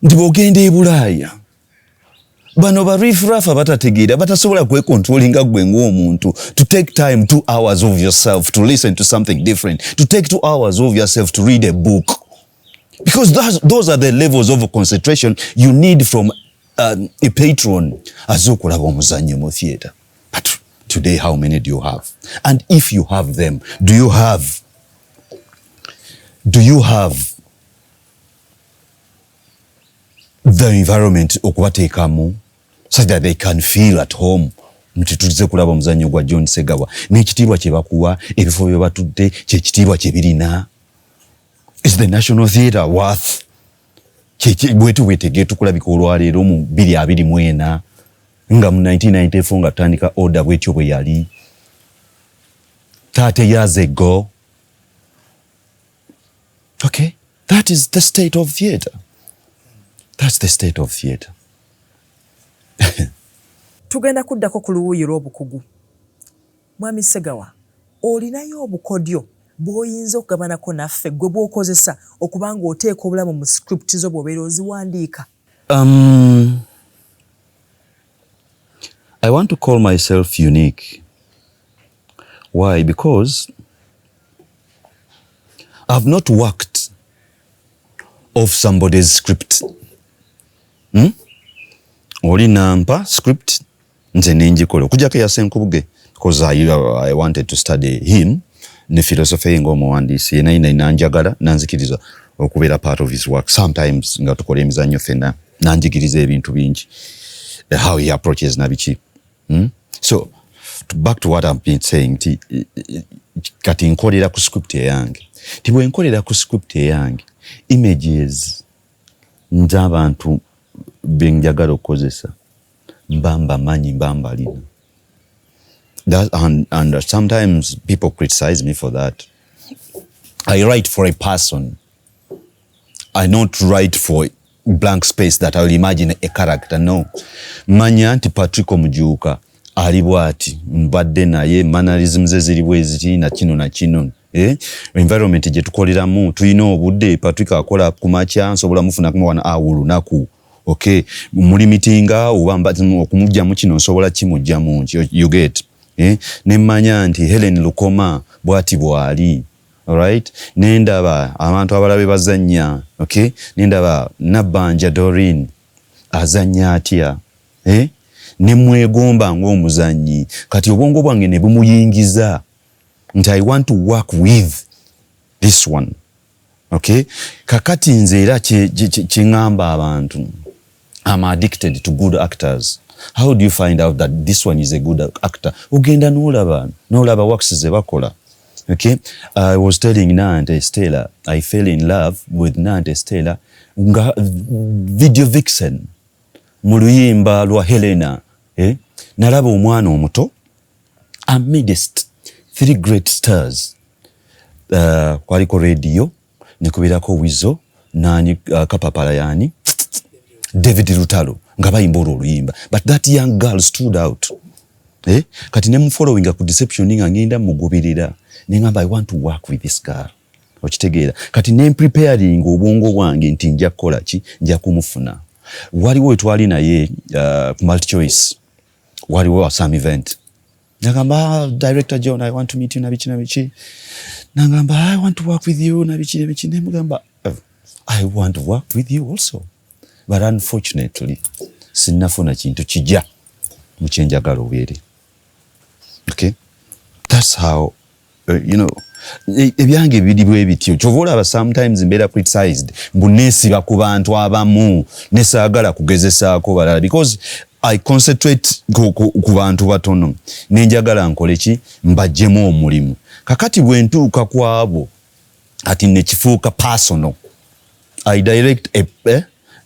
Ndibogende e Bulaaya. Bano ba riffraff batategeera batasobola kwekontrolinga gwe ng'omuntu, to take time 2 hours of yourself to listen to something different, to take 2 hours of yourself to read a book, because those are the levels of concentration you need from a patron azokulaba omuzannyo mu theatre. But today, how many do you have? And if you have them, do you have the environment okubateekamu so that they can feel at home? Mtitulize kulaba omuzannyo gwa John Segawa n'ekitiibwa kye bakuwa, ebifo bye batudde kyekitiibwa kye birina. Is the National Theatre worth bwetu bwetegee tukulabika olwaleero mu 2024 nga mu 1994 nga tutandika order bwetyo bwe yali 30 years ago? Okay, that is the state of theatre. That's the state of theatre. Tugenda kuddako ku luwuyi lw'obukugu. Mwami Segawa, olinayo obukodyo bw'oyinza okugabanako naffe gwe bw'okozesa okubanga oteeka obulamu mu script zo bw'obeera oziwandiika? I want to call myself unique. Why? Because I've not worked off somebody's script. Oli nampa script nze nenjikola okujjako yasenkubuge, because I wanted to study him ne philosophy ng'omuwandiisi yena nanjagala nanzikiriza okubeera part of his work. Sometimes nga tukola emizannyo ffenna nanjigiriza ebintu bingi, how he approaches na biki. So back to what I've been saying, kati nkolera ku script eyange. Tibwe nkolera ku script eyange, images nz'abantu benjagala okukozesa mbamba manyi mbamba lina. And sometimes people criticize me for that. I write for a person. I don't write for blank space that I will imagine a character. No. Manya nti Patrick Omujuka ali bwati, mbadde naye, mannerisms ziri bweziti na kino. Environment gye tukoleramu tulina obudde. Patrick akola kumakya, nsobola mufuna kumwana awulunaku. Okay, mulimitinga oba okumugjamu kino nsobola kimugjamu, you get. Nemmanya nti Helen Lukoma bwati bwali. Alright, nendaba abantu abalabe bazannya. Okay, nendaba Nabanja Doreen azannya atya. Nemwegomba ng'omuzannyi, kati obwongo bwange ne bumuyingiza nti I want to work with this one. Okay, kakati nze era kyeŋŋamba abantu, I'm addicted to good actors. How do you find out that this one is a good actor? Uganda n'olaba works ze bakola. Okay, I was telling Nante Stella, I fell in love with Nante Stella nga video vixen mu luyimba lwa Helena. Nalaba omwana omuto amidst 3 great stars. Kwaliko radio, nekubirako Wizo, nani Kapapala yani David Lutalo nga bayimba oluyimba, but that young girl stood out. Kati ne following ku deception nga ngenda mugubirira nengamba I want to work with this girl. Okitegeera, kati ne preparing obwongo bwange nti nja kukola ki, nja kumufuna. Waliwo etwali naye ku multi choice, waliwo some event. Nagamba, Director John, I want to meet you nabichi. Nagamba, I want to work with you nabichi. Nemugamba, I want to work with you also. But unfortunately, sinafuna kintu kijja mu kyenjagala obeere. Okay? That's how, ebyange biri bwe bityo. Kyova olaba sometimes mbeera criticized mbu neesiba ku bantu abamu nesaagala kugezesaako balala, because I concentrate ku bantu batono nenjagala nkole ki, mbajjemu omulimu. Kakati bwe ntuuka ku abo ati nekifuuka personal. I direct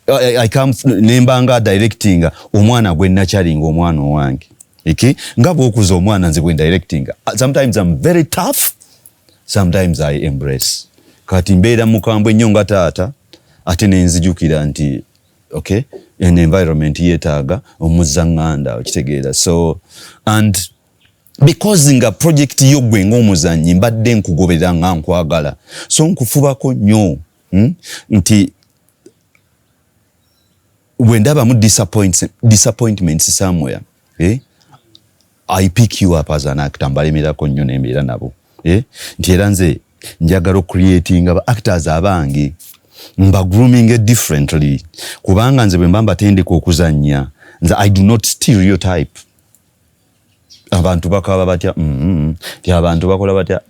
I come nembanga directing omwana gwe nakyalinga omwana owange. Okay? Nga bw'okuza omwana nze gwe directing. Sometimes I'm very tough, sometimes I embrace. kati mbeera mukambwe nnyo nga taata ate nenzijukira nti okay an environment yeetaaga omuzzaŋŋanda okitegeera so and because nga project yo gwe ng'omuzannyi mbadde nkugoberera nga nkwagala so nkufubako nnyo nti bwe ndabamu disappointments somewhere I pick you up as an actor mbalemerako nnyo nembeera nabo nti era nze njagala ocreating aba actors abange mba grooming differently kubanga nze bwe mba mbatendeka okuzannya nze I do not stereotype abantu bakaba batya ti abantu bakola batya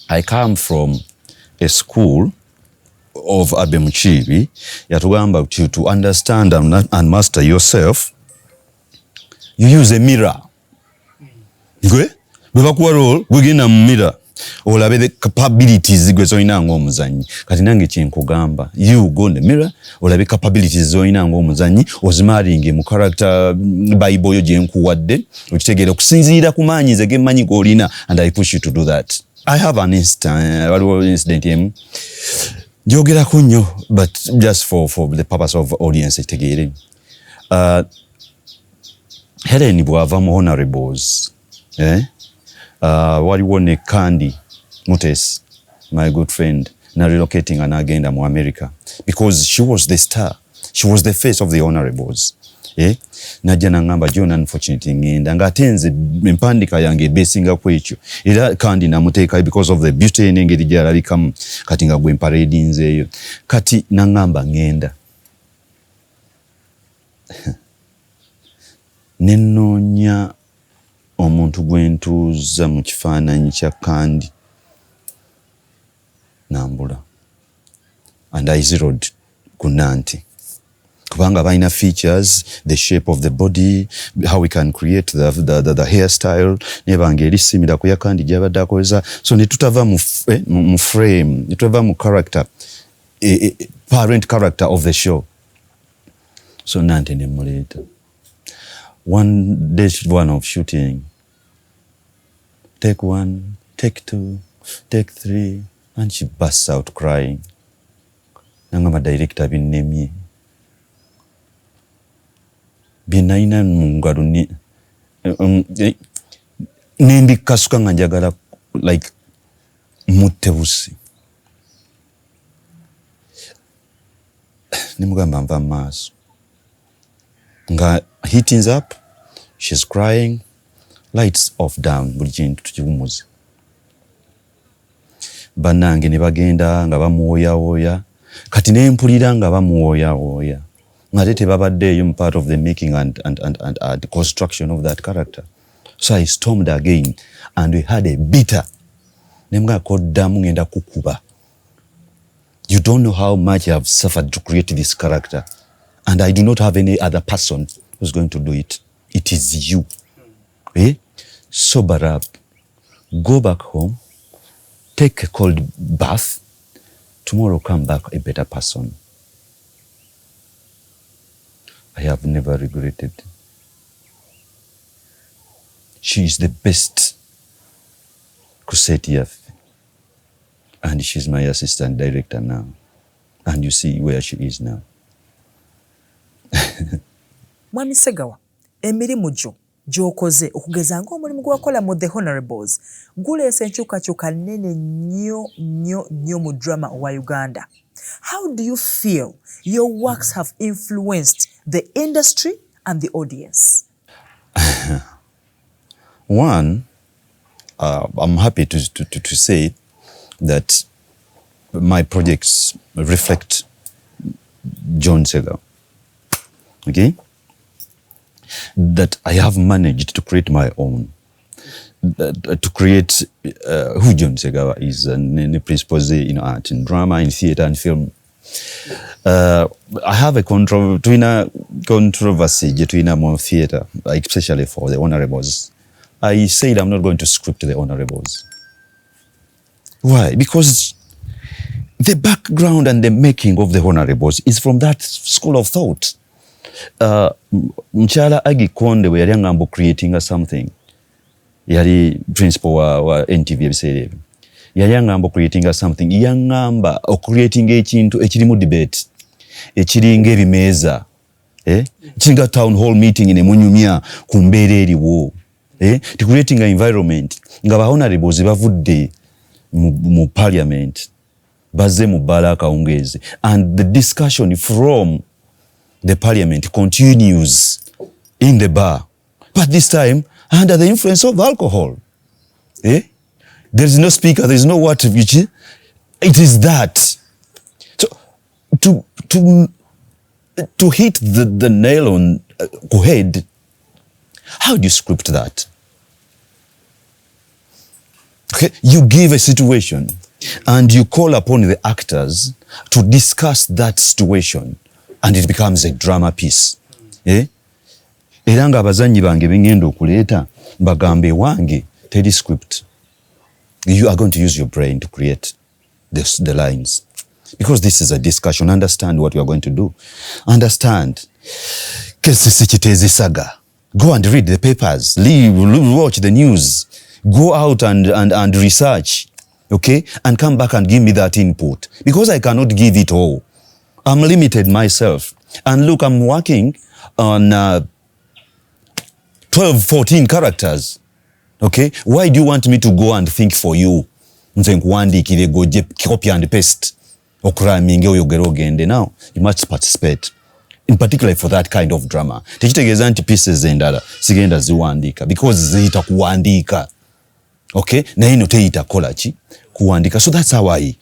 I come from a school of Abe Muchibi yatugamba to understand and master yourself you use a mirror gwe bwe bakuwa role gwegenda mu mirror olabe the capabilities gwe zoyina ng'omuzannyi kati nange kyenkugamba you go in the mirror olabe capabilities zoyina ng'omuzannyi ozimaringe mu character bible yo gye nkuwadde okitegeera okusinziira ku maanyi ze gemmanyi g'olina and I push you to do that. I have an incident njogerako nnyo but just for the purpose of audience etegeere Helen bw'ava mu honorables waliwo ne Kandi Mutes, my good friend, na relocating and agenda mu America because she was the star, she was the face of the honorables. Najja nangamba John unfortunately ngenda ngate nze empandika yange besinga ku ekyo era Kandi namuteeka because of the beauty n'engeri gy'alabikamu kati nga gwe parade nzeeyo kati nangamba ngenda nenoonya omuntu gwe ntuuza mu kifaananyi kya Kandi nambula and I zeroed ku Nanti kubanga balina features, the shape of the body, how we can create the hairstyle nebanga erisimira ku ya Kandi gy'abadde akozesa so ne tutava mu frame ne tutava mu character parent character of the show so Nanti ne muleeta one day one of shooting take 1 take 2 take 3 and she bursts out crying nangamba director binnemye binaina mungalo ni nembikasuka nga njagala like mutebusi nimugamba nva maaso nga heatings up she's crying lights off down buli kintu tukiwumuze bannange ne bagenda nga bamuwoyawooya kati nempulira nga bamuwoyawooya ngate tebabaddeeyo mu part of the making and the construction of that character so I stormed again and we had a bitter nemga koddamu ngenda kukuba you don't know how much I have suffered to create this character and I do not have any other person who's going to do it. It is you. Sober up, go back home, take a cold bath, tomorrow come back a better person. I have never regretted. She is the best Kuseti and she's my assistant director now. And you see where she is now. Mwami Segawa, emirimu gyo gy'okoze okugeza ng'omulimu gwakola mu The Honorables guleese enkyukakyuka nnene nnyo mu drama wa Uganda. How do you feel your works have influenced the industry and the audience? One, I'm happy to say that my projects reflect John Segawa. Okay? That I have managed to create my own. To create who John Segawa is, and the principles in art, in drama, in theatre, and film. I have a controversy between more theatre, especially for the Honorables. I said I'm not going to script the Honorables. Why? Because the background and the making of the Honorables is from that school of thought. Mchala Agikonde we yali ngambo creating something. Yali principal wa NTV ebiseera ebyo. yayangamba creating something yangamba creating ekintu ekirimu debate ekiringa ebimeeza kiringa town hall meeting ne munyumya ku mbeera eriwo ti creating an environment nga ba honorables bavudde mu parliament bazze mu bbala akawungeezi and the discussion from the parliament continues in the bar, but this time under the influence of alcohol. There is no speaker, there is no what, it is that. So to hit the nail on the head, how do you script that? Okay, you give a situation and you call upon the actors to discuss that situation and it becomes a drama piece. Era nga abazanyi bange bengenda okuleeta mbagambe wange teri script. You are going to use your brain to create the lines. Because this is a discussion. Understand what you are going to do. Understand. Saga. Go and read the papers. Watch the news. Go out and research. Okay? And come back and give me that input. Because I cannot give it all. I'm limited myself. And look, I'm working on 12, 14 characters. Okay? Why do you want me to go and think for you? Nze nkuwandiikire go copy and paste. Okuraminge oyogera ogende. Now, you must participate. In particular for that kind of drama. Tekitegeeza nti pieces endala sigenda ziwandiika because ziyita kuwandiika. Okay? Naye no teyita kola ki? Kuwandiika. So that's how I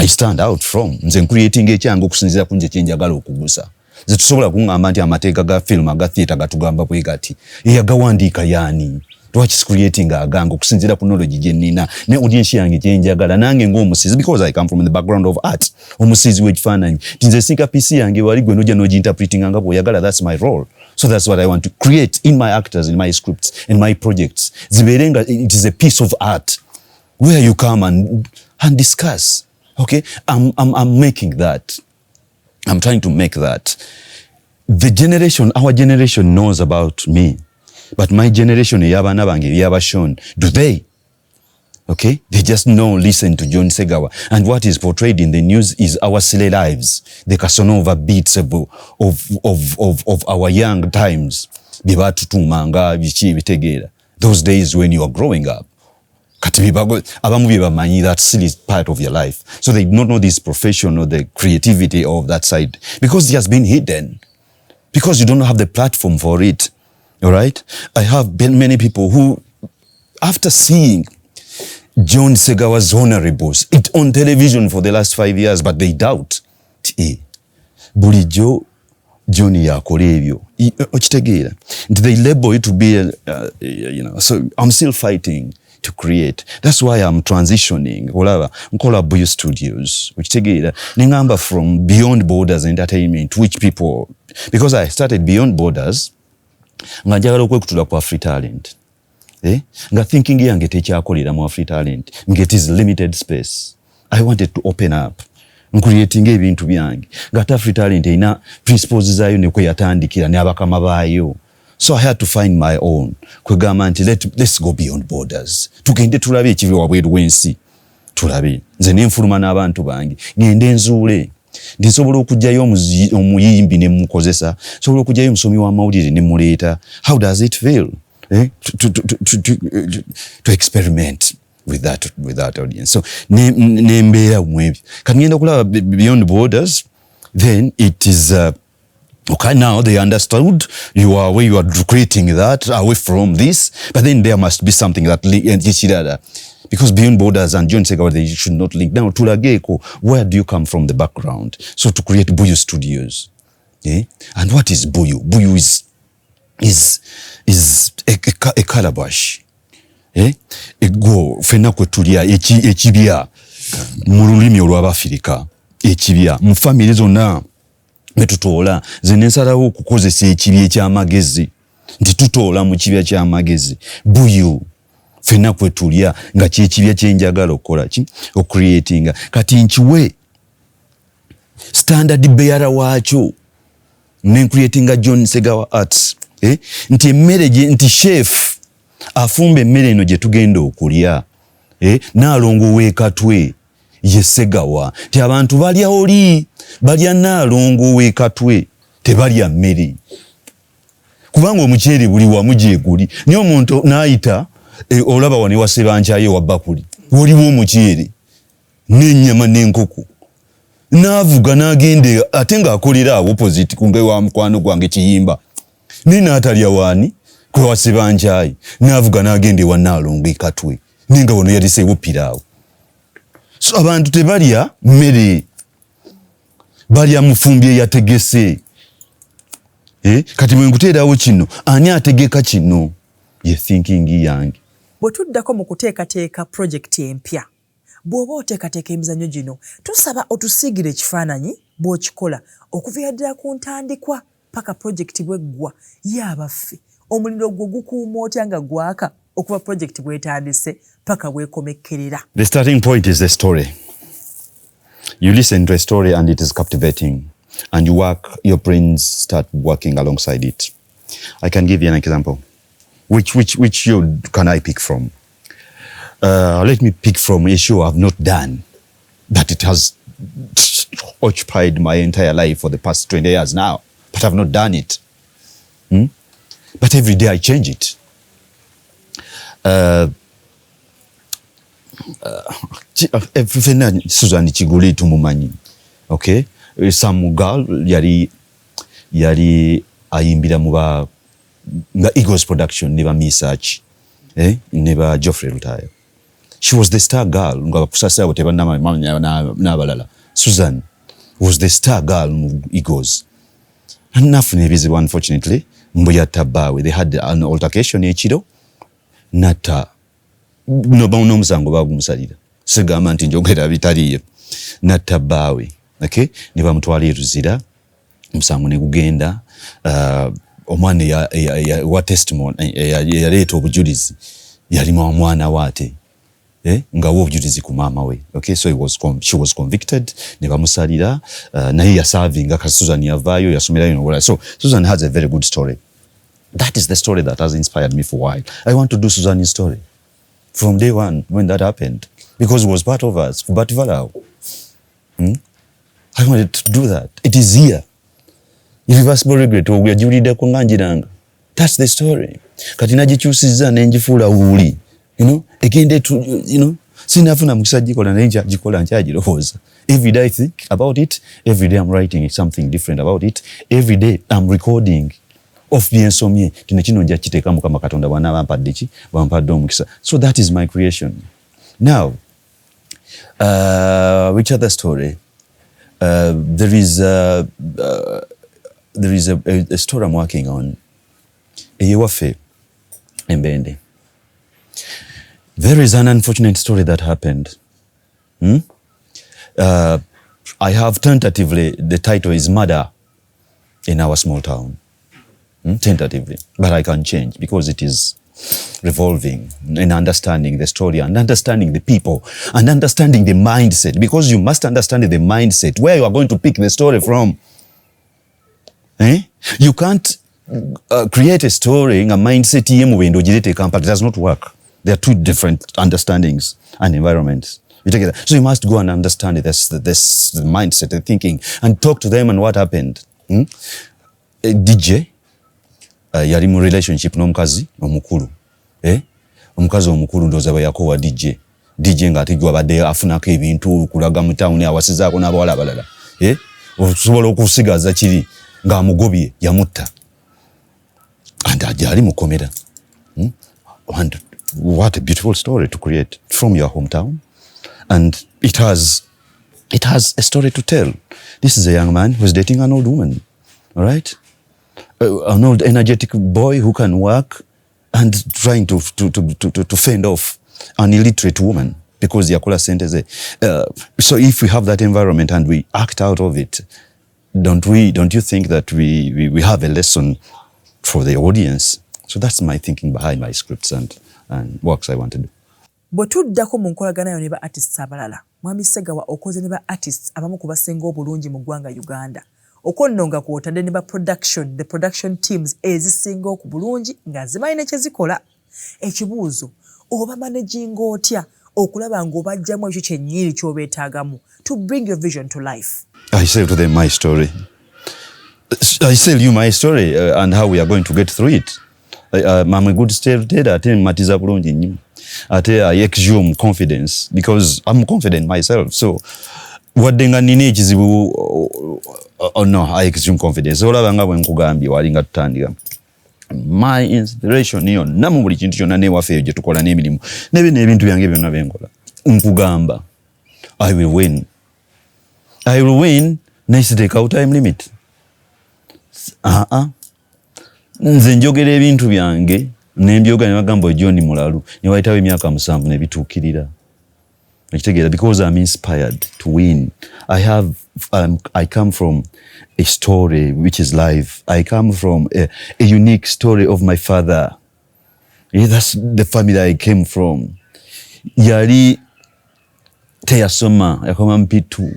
stand out from. Nze creating ekyange okusinziira ku nze kye njagala okugusa. Nze tusobola kungamba nti amateeka ga film aga theatre gatugamba bwe gati. Eyagawandiika yaani. Twaki creating agange okusinziira ku knowledge gye nnina ne audience yange gye njagala nange ng'omusizi because I come from the background of art. Omusizi w'ekifaananyi. Nze sinka PC yange wali gwe nojja n'ogi-interpreting nga bw'oyagala. That's my role. So that's what I want to create in my actors, in my scripts, in my projects. Ziberenga, it is a piece of art where you come and discuss. Okay? I'm making that. I'm trying to make that. Our generation knows about me. But my generation, ey'abaana bange byabashon, do they? Okay? They just know, listen to John Segawa. And what is portrayed in the news is our silly lives. The Casanova beats of our young times. Bibatutumanga, bichi bitegeera. Those days when you are growing up. Abamu bebamanyi that silly part of your life. So they don't know this profession or the creativity of that side. Because it has been hidden. Because you don't have the platform for it. All right? I have been many people who, after seeing John Segawa's honorables on television for the last 5 years, but they doubt. Bulijjo John yakola ebyo. Okitegeera. They label it to be, so I'm still fighting to create. That's why I'm transitioning. Nkola Buyu Studios. Okitegeera. Ningamba from Beyond Borders Entertainment, which people, because I started Beyond Borders, nga njagala okwekutula ku Afri Talent. Nga thinking yange tekyakolera mu Afri Talent. Nga it is limited space. I wanted to open up. Creating ebintu byange. Nga Afri Talent ina principles zayo ne kwe yatandikira ne abakama baayo. So I had to find my own. Kwegamba nti let's go beyond borders. Tugende tulabe ekibi wabweru w'ensi. Tulabe. Nze nenfuluma n'abantu bange. Ngende nzuule. Ndisobola okujjayo omuyimbi ne mukozesa. Sobola okujjayo omusomi wa mawulire ne muleeta. How does it feel? To experiment with that audience. So nembeera mwebyo. Kati ngenda okulaba beyond borders, then it is okay, now they understood you are creating that away from this, but then there must be something that links each other. Because Beyond Borders and John Segawa, they should not link. Now, Tulageko, where do you come from the background? So to create Buyu Studios. And what is Buyu? Buyu is a calabash. Ego fena kwetulia ekibya mu lulimi olw'Abafirika. Ekibya mu family zonna metutoola ze nensalawo okukozesa ekibya eky'amagezi nti tutoola mu kibya ky'amagezi. Buyu fena kwetulia nga kyekibya kyenjagala okukola ki ocreatinga kati nkiwe standard bearer waakyo ne creatinga John Segawa Arts. Nti emmere nti chef afumba emmere eno gye tugenda okulya Naalongo w'ekatwe ye Segawa ti abantu balya oli balya Naalongo w'ekatwe tebalya mmere kubanga omuceere buli wamu gye guli niyo omuntu n'ayita olaba wano ewa Sebanjaye wa bakuli waliwo omuceere n'ennyama n'enkoko n'avuga n'agende ate ng'akolera awo opposite kunge wa mukwano gwange Kiyimba n'atalya waani kwa Sebanjaye n'avuga n'agende wa Naalongo ekatwe ninga wano yaliseewo piraawo. So abantu tebalya mmere balya mufumbi eyategese. Kati bwe nkuteerawo kino ani ategeka kino ye thinking yange. Bwe tuddako mu kuteekateeka projekiti empya bw'oba oteekateeka emizannyo gino tusaba otusiigire ekifaananyi bw'okikola okuviira ddala ku ntandikwa paka projekiti bweggwa y'abaffe omuliro gwo gukuuma otya nga gwaka okuva projekiti bwetandise paka bwekomekkerera. The starting point is the story. You listen to a story and it is captivating and your brains start working alongside it. I can give you an example. Which show can I pick from? Let me pick from a show I've not done, but it has occupied my entire life for the past 20 years now, but I've not done it. But every day I change it. Susan Chiguli tumumanyi. Okay? Some girl yali ayimbira muba nga Eagles production neba Misachi neba Geoffrey Rutayo. She was the star girl nga kusasa whatever n'abalala. Susan was the star girl mu Eagles. And nothing visible, unfortunately. Mbuya tabawe. They had an altercation ekiro. Nata no musango bagumusalira. Sigamba nti njogera bitaliye. Natabawe. Okay? Niba mutwali ruzira. Musango ne kugenda. Omwana wa testimony yaleeta obujulizi yali mwana waate nga wo obujulizi ku maama we. Okay, so she was convicted ne bamusalira naye yaserving nga Susan yavaayo yasomerayo n'obola. So Susan has a very good story. That is the story that has inspired me for a while. I want to do Susan's story from day one when that happened because it was part of us. But I wanted to do that. It is here. Irreversible regret ogyajuulidde ko nganjiranga. That's the story. Kati nagikyusiza nenjifuula wuli. Egende to, sinafuna mukisa gikola naye gikola nkyagirowooza. Every day I think about it. Every day I'm writing something different about it. Every day I'm recording of byensomye. Kino nja kiteeka Mukama Katonda bwana bampadde ki bampadde omukisa. So that is my creation. Now, which other story? There is a story I'm working on. Eyewafe Mbende. There is an unfortunate story that happened. I have tentatively, the title is Murder in Our Small Town. Tentatively. But I can change because it is revolving and understanding the story and understanding the people and understanding the mindset, because you must understand the mindset, where you are going to pick the story from. You can't create a story in a mindset. It does not work. There are two different understandings and environments. So you must go and understand this mindset, the thinking, and talk to them and what happened. DJ yali mu relationship n'omukazi omukulu. Omukazi omukulu ndoza bayakowa DJ ng'atigwa badde afunako ebintu kulaga mu town awasizaako n'abawala abalala. Osobola okusigaza kiri ng'amugobye yamutta. And ajali mukomera. And what a beautiful story to create from your hometown. And it has a story to tell. This is a young man who's dating an old woman. All right? An old energetic boy who can work and trying to fend off an illiterate woman because yakola senteze. So if we have that environment and we act out of it, don't you think that we have a lesson for the audience? So that's my thinking behind my scripts and works I want to do. Bwe tuddako mu nkolaganayo ne ba artists abalala, Mwami Segawa okoze ne ba artists abamu ku basenga obulungi mu ggwanga Uganda. Okonnonga kw'otadde ne ba the production teams ezisinga okubulungi nga zibalina kye zikola. Ekibuuzo, oba managing otya okulaba ng'obajjamu ekyo kyennyini ky'obeetaagamu to bring your vision to life? I say to them my story. I tell you my story and how we are going to get through it. I'm a good storyteller. Ate matiza bulungi nnyo. Ate I exude confidence because I'm confident myself. So wadde nga nina ekizibu no, I exude confidence. Olaba nga bwe nkugambye wali nga tutandika. My inspiration yonna mu buli kintu kyonna n'ewaffe eyo gye tukola n'emirimu n'ebintu byange byonna bye nkola nkugamba I will win. I will win. Nesiteekawo time limit. Nze njogera ebintu byange nembyoga ne bagamba John Mulalu ne wayitawo emyaka 7 ne bituukirira. Ekitegeera because I'm inspired to win. I come from a story which is life. I come from a unique story of my father. Yeah, that's the family I came from. Yali teyasoma yakoma mpitu.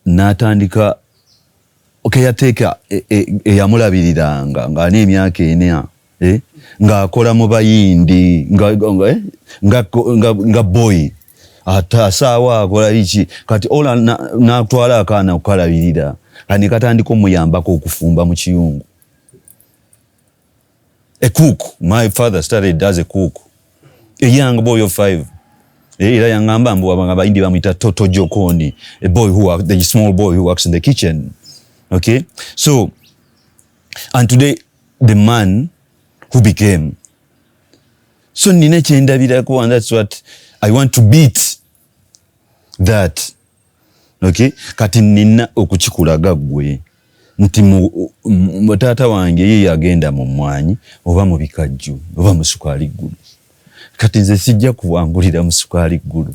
Natandika yateeka eyamulabiriranga ng'alina emyaka 4 ng'akola mu bayindi nga boy asaawa akola iki kati ola n'atwala akaana okukalabirira kani katandika omuyambako okufumba mu kiyungu. A cook. My father started as a cook. A young boy of 5. Era yangamba mbu abayindi bamuyita Toto Jokoni, the small boy who works in the kitchen. Okay, so and today the man who became. So nina kyendabirako and that's what I want to beat that. Okay, kati nina okukikulaga gwe nti mu taata wange ye yagenda mu mmwanyi oba mu bikajju oba mu sukaali ggulu. Kati nze sijja kuwangulira mu sukaali ggulu.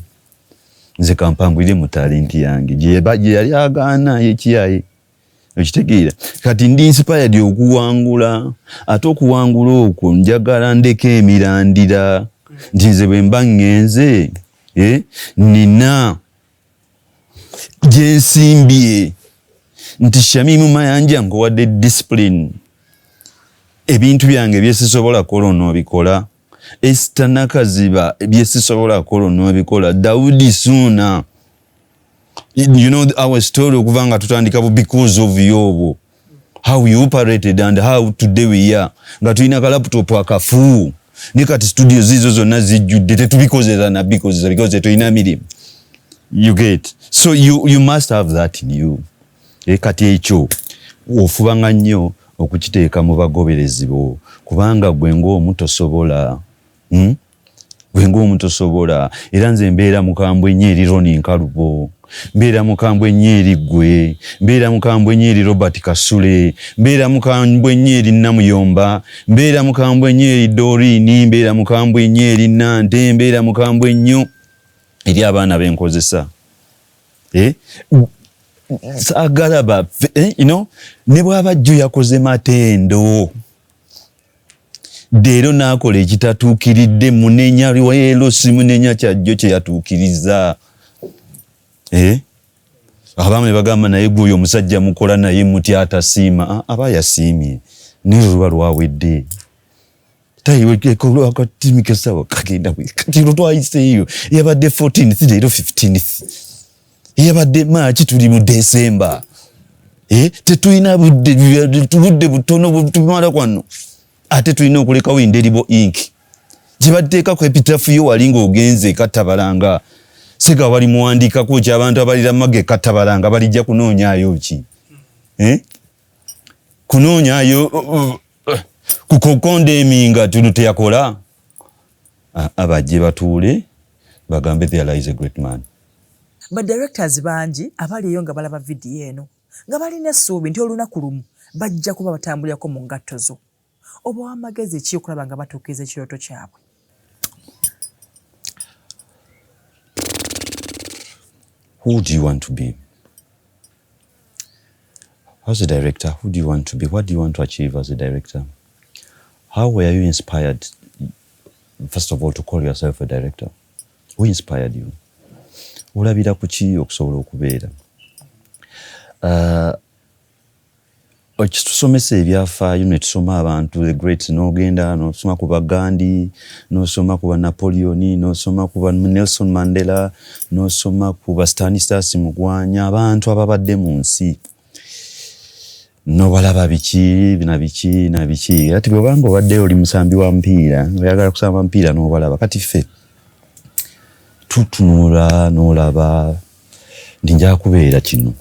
Nze kampangulire mu talenti yange gye yali agaana yekiyaye. Ekitegeera kati ndi inspired okuwangula ate okuwangula okwo njagala ndeka emirandira nti nze bwe mba ngenze nina gye nsimbye nti Shamimu Mayanja nkuwadde discipline ebintu byange byesisobola kola onoobikola. Esther Nakaziba byesisobola kola onoobikola. Daudi Suna. You know our story okuva nga tutandika because of Yobo, how we operated and how today we are nga tulina ka laptop akafu ne kati studio zizo zonna zijjudde tetubikozera na because tulina mirimu. You get, so you must have that in you. Kati ekyo ofubanga nnyo okukiteeka mu bagoberezi bo kubanga gwe ng'omu tosobola. Gwe ng'omu tosobola. Era nze mbeera mukambwe nnyo eri Ronnie Nkalubo, mbeera mukambwe nnyo eri ggwe, mbeera mukambwe nnyo eri Robert Kasule, mbeera mukambwe nnyo eri Namuyomba, mbeera mukambwe nnyo eri Doreen, mbeera mukambwe nnyo eri Nante, mbeera mukambwe nnyo eri abaana benkozesa. Saagala baffe, ne bw'aba jjo yakoze matendo leero n'akola ekitatuukiridde munenya lwero simunenya kyajjo kye yatuukiriza. Abamu ne bagamba naye gwe omusajja mukola naye muti atasiima. Aba yasiimye naye oluba lwawedde tayiwekatimika sawa kagenda kati lwatwayiseeyo yabadde 14th leero 15th yabadde Maachi tuli mu December. Tetulina budde butono butumala kwano ate tulina okulekawo indelible ink gye bateekako epitaphu yo walinga ogenze Katabalanga Segawa bali muwandiikako ki abantu abalira mage Katabalanga balijja kunoonyaayo ki? Kunoonyaayo kukondeminga tunu teyakola. Abajje batuule bagambe there is a great man. But directors bangi abaliyo nga balaba vidiyo eno nga balina essuubi nti olunaku lumu bajja kuba batambulirako mu ngatto zo. Oba amagezi ki okulaba nga batuukiriza ekirooto kyabwe? Who do you want to be? As a director, who do you want to be? What do you want to achieve as a director? How were you inspired, first of all, to call yourself a director? Who inspired you? Olabira ku ki okusobola okubeera? kitusomesa ebyafaayo ne tusoma abantu the greats n'ogenda n'osoma ku Bagandi n'osoma ku Napoleon n'osoma ku Nelson Mandela n'osoma ku Stanislas Mugwanya abantu ababadde mu nsi n'obalaba biki na biki ati bw'obanga obadde oli musambi wa mpiira oyagala kusamba mpiira n'obalaba kati ffe tutunula n'olaba ndinja kubeera kino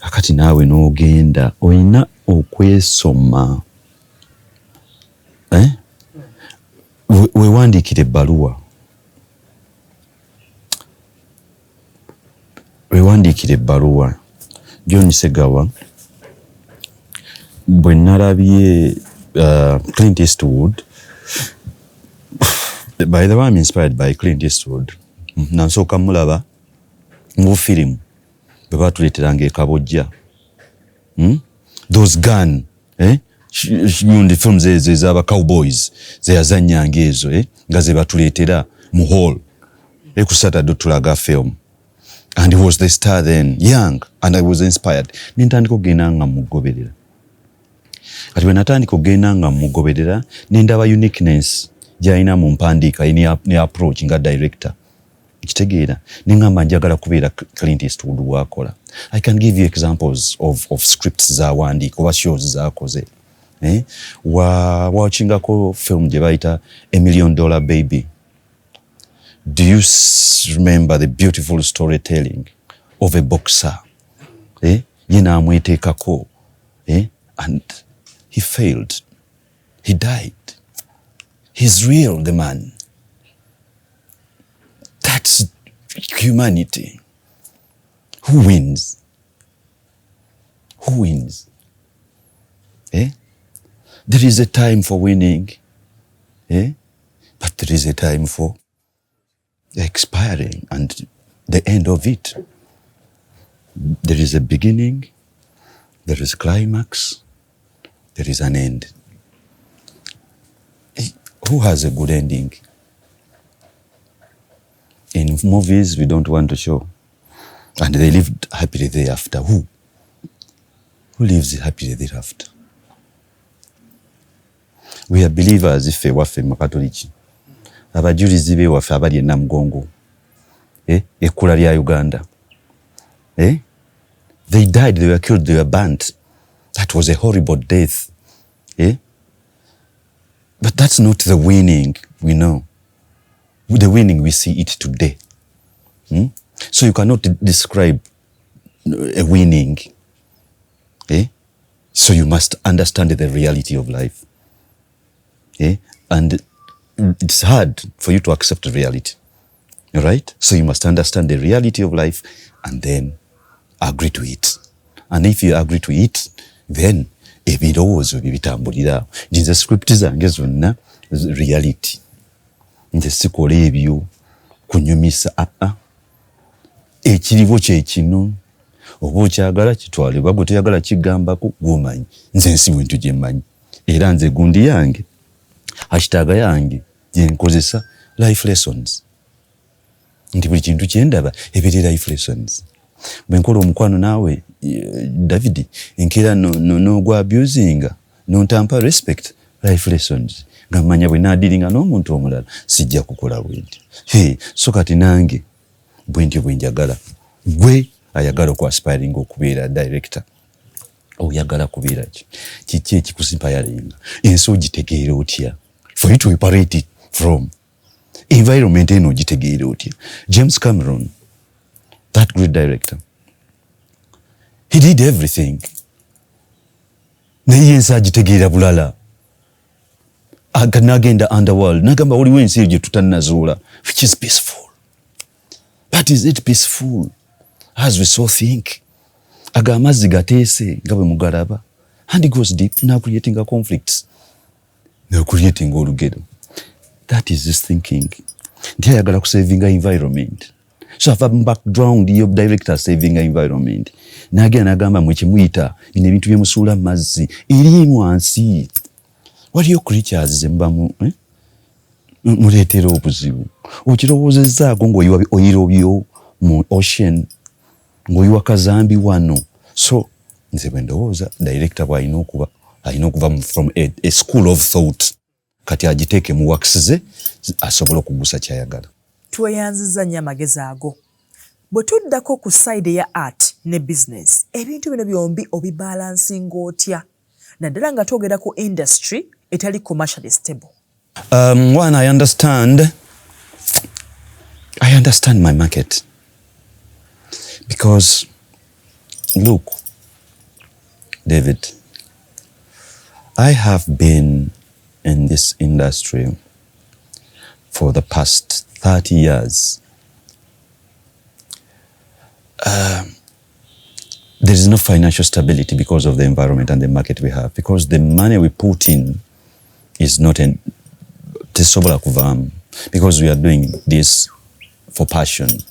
akati naawe n'ogenda olina okwesoma wewandiikira ebbaluwa John Segawa bwe nalabye Clint Eastwood. By the way, I'm inspired by Clint Eastwood. Nansooka mulaba mu firimu bwe batuleeteranga ekabojja. Those gun the films ez'aba cowboys ze yazannyanga ezo nga ze batuleetera mu hall ku Saturday tulaga film. And he was the star then, young, and I was inspired. Nintandika okugenda nga mugoberera. Kati bwe natandika okugenda nga mugoberera nendaba uniqueness gy'alina mu mpandiika ne approach nga director. Kitegeera nengamba njagala kubeera Clint Eastwood bw'akola. I can give you examples of scripts z'awandiika oba shows z'akoze. Watchingako film gye bayita $1 Million Baby. Do you remember the beautiful storytelling of a boxer? Yena amweteekako and he failed. He died. He's real, the man. That's humanity. Who wins? Who wins? There is a time for winning, but there is a time for expiring and the end of it. There is a beginning, there is a climax, there is an end. Who has a good ending? In movies, we don't want to show. And they lived happily thereafter. Who lives happily thereafter? We are believers ife waffe mu Katoliki. Abajulizi be waffe abali e Namugongo. Ekkula lya Uganda. They died, they were killed, they were burnt. That was a horrible death. But that's not the winning we know. The winning, we see it today. So you cannot describe a winning. So you must understand the reality of life. And it's hard for you to accept reality. Right? So you must understand the reality of life and then agree to it. And if you agree to it, then ebirowoozo bibitambulira. Nze script zange zonna reality. Nze sikola ebyo kunyumisa ekiriwo kye kino oba okyagala kitwale oba gwe toyagala kigambako gw'omanyi. Nze nsi bwintu gye mmanyi era nze gundi yange hashtag yange gye nkozesa life lessons. Nti buli kintu kye ndaba ebiri life lessons. Bwe nkola omukwano naawe David enkeera n'ogwa abusinga n'ontampa respect life lessons. Nga mmanya bwe naadiringa n'omuntu omulala sijja kukola bwenti. So kati nange bwentyo bwe njagala. Gwe ayagala okwaspiring okubeera director. Oyagala kubeera ki? Kiki ekikusimpayalinga? Ensi ogitegeera otya? For you to operate it from environment eno ogitegeera otya? James Cameron, that great director, he did everything. Naye ensi agitegeera bulala. Nagenda underworld. Nagamba waliwo ensi gye tutannazuula, which is peaceful. But is it peaceful as we so think? Aga amazzi gateese nga bwe mugalaba. And it goes deep, now creating a conflict. Now creating olugero. That is his thinking. Nti ayagala kusaving environment. So have a background of director saving environment. Nagenda nagamba mwe kimuyita bino ebintu byemusuula mazzi erimu wansi. What are your creatures zembamu muleetera obuzibu? Okirowoozezzaako ng'oyiwa byo mu ocean ng'oyiwa kazambi wano. So nze bwe ndowooza director bw'alina okuva from a school of thought kati agiteeke mu works ze asobole okugusa kyayagala. Tweyanziza nnyo amagezi ago. Bwe tuddako ku side ya art ne business, ebintu bino byombi obibalansinga otya naddala nga twogera ku industry etali commercially stable? One, I understand my market. Because, look, David, I have been in this industry for the past 30 years. There is no financial stability because of the environment and the market we have, because the money we put in is not tesobola kuvamu, because we are doing this for passion.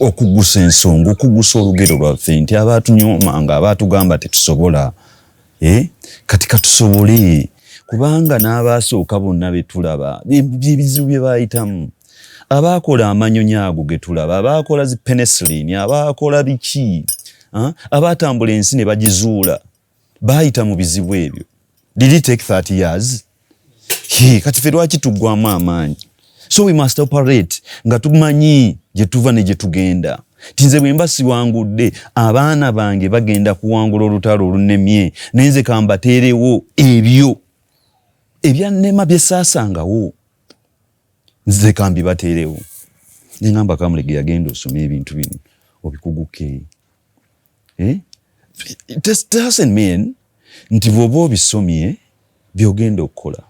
Okugusa ensonga, okugusa olugero lwaffe nti abatunyomanga abatugamba tetusobola kati katusobole, kubanga n'abaasooka bonna betulaba ebizibu bye baayitamu, abaakola amanyonyi ago ge tulaba, abaakola zi penicillin, abaakola biki, abaatambula ensi ne bagizuula baayita mu bizibu ebyo. Did it take 30 years? Kati ffe lwaki tuggwamu amaanyi? So we must operate nga tumanyi gye tuva ne gye tugenda. Tinze bwe mba siwangudde, abaana bange bagenda kuwangula olutalo olunemye, nenze kambateerewo ebyo ebyannema bye saasangawo, nze kambibateerewo. Ne ngamba Kamulege yagenda osoma ebintu bino obikuguke. It doesn't mean nti bw'oba obisomye byogenda okukola.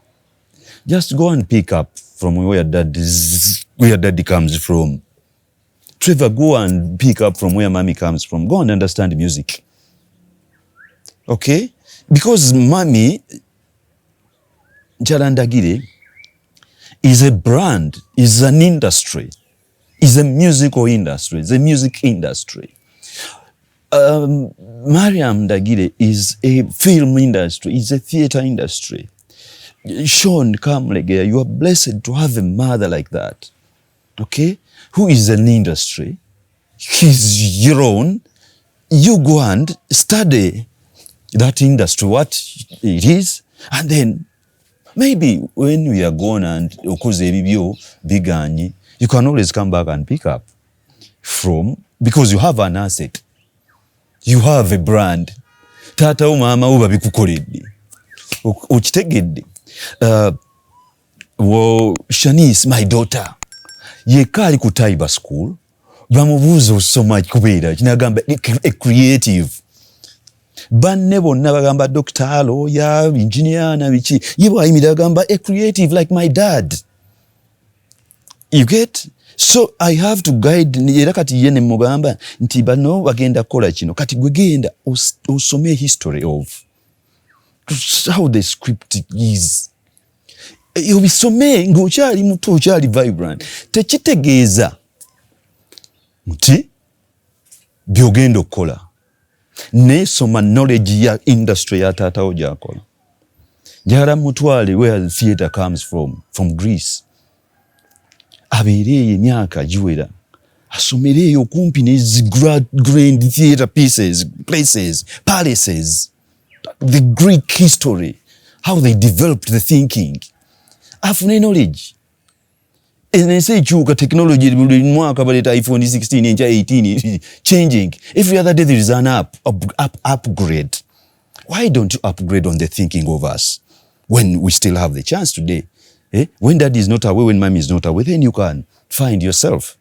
Just go and pick up from where daddy comes from. Trevor, go and pick up from where mommy comes from. Go and understand music. Okay? Because mommy, Jalandagire, is a brand, is an industry, is a musical industry, is a music industry. Mariam Dagire is a film industry, is a theater industry. Sean Kamulege, you are blessed to have a mother like that, okay, who is an industry. He's your own. You go and study that industry, what it is, and then maybe when we are gone and okuze ebibyo biganyi, you can always come back and pick up from, because you have an asset. You have a brand. Tata wo mama wo babikukoledde. Okitegedde. Shanice, my daughter, yekali ku Taiba school, bamubuuza osoma kubeera kinagamba a creative. Banne bonna bagamba doctor, lawyer, engineer na biki, ye bwayimira agamba a creative like my dad. You get? So I have to guide, era kati yene mugamba nti bano bagenda kola kino, kati gwe genda osome history of how the script is. Obisome ng'okyali muto, okyali vibrant. Tekitegeeza nti byogenda okukola. Nesoma knowledge ya industry ya taatawo gy'akola. Njagala mutwale where the theatre comes from Greece. Abeereeyo emyaka giwera. Asomereeyo kumpi n'ezi grand theatre pieces, places, palaces. The Greek history, how they developed the thinking. Afune knowledge. Enensi ekyuka technology buli mwaka baleta iPhone 16 inch 18 changing. Every other day there is an upgrade. Why don't you upgrade on the thinking of us when we still have the chance today? When daddy is not away, when mommy is not away, then you can find yourself.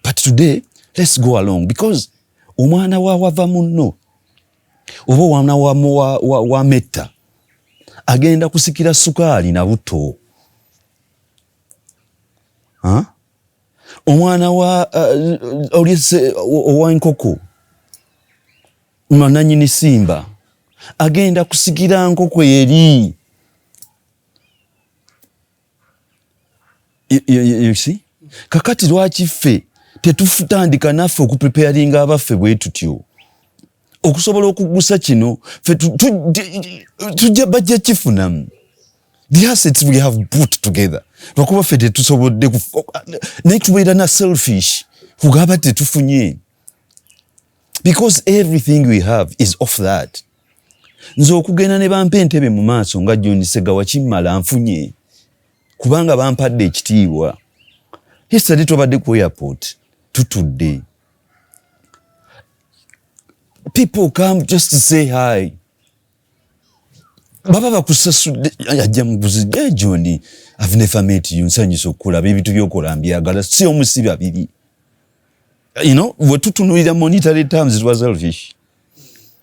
But today, let's go along, because omwana wava munno oba omwana wa metta agenda kusikira sukaali na buto. Omwana wa oliese owa nkoko mwananyini simba agenda kusikira nkoko eri. You see? Kakati lwaki ffe tetutandika naffe okupreparinga abaffe bwe tutyo okusobola okugusa kino ffe tujja bajja kifunamu. The assets we have put together. Lwakuba ffe tetusobodde naye tubeera na selfish kugamba tetufunye. because everything we have is off that. Nze okugenda ne bampa entebe mu maaso nga John Segawa kimmala nfunye kubanga bampadde ekitiibwa. Yesterday tubadde ku airport tutudde. People come just to say hi. Baba bakusasudde ajja muguzi John, I've never met you, nsanyusa okulaba ebintu by'okola mbyagala si omusibi abiri. You know, we're tutunulira monetary terms, it was selfish.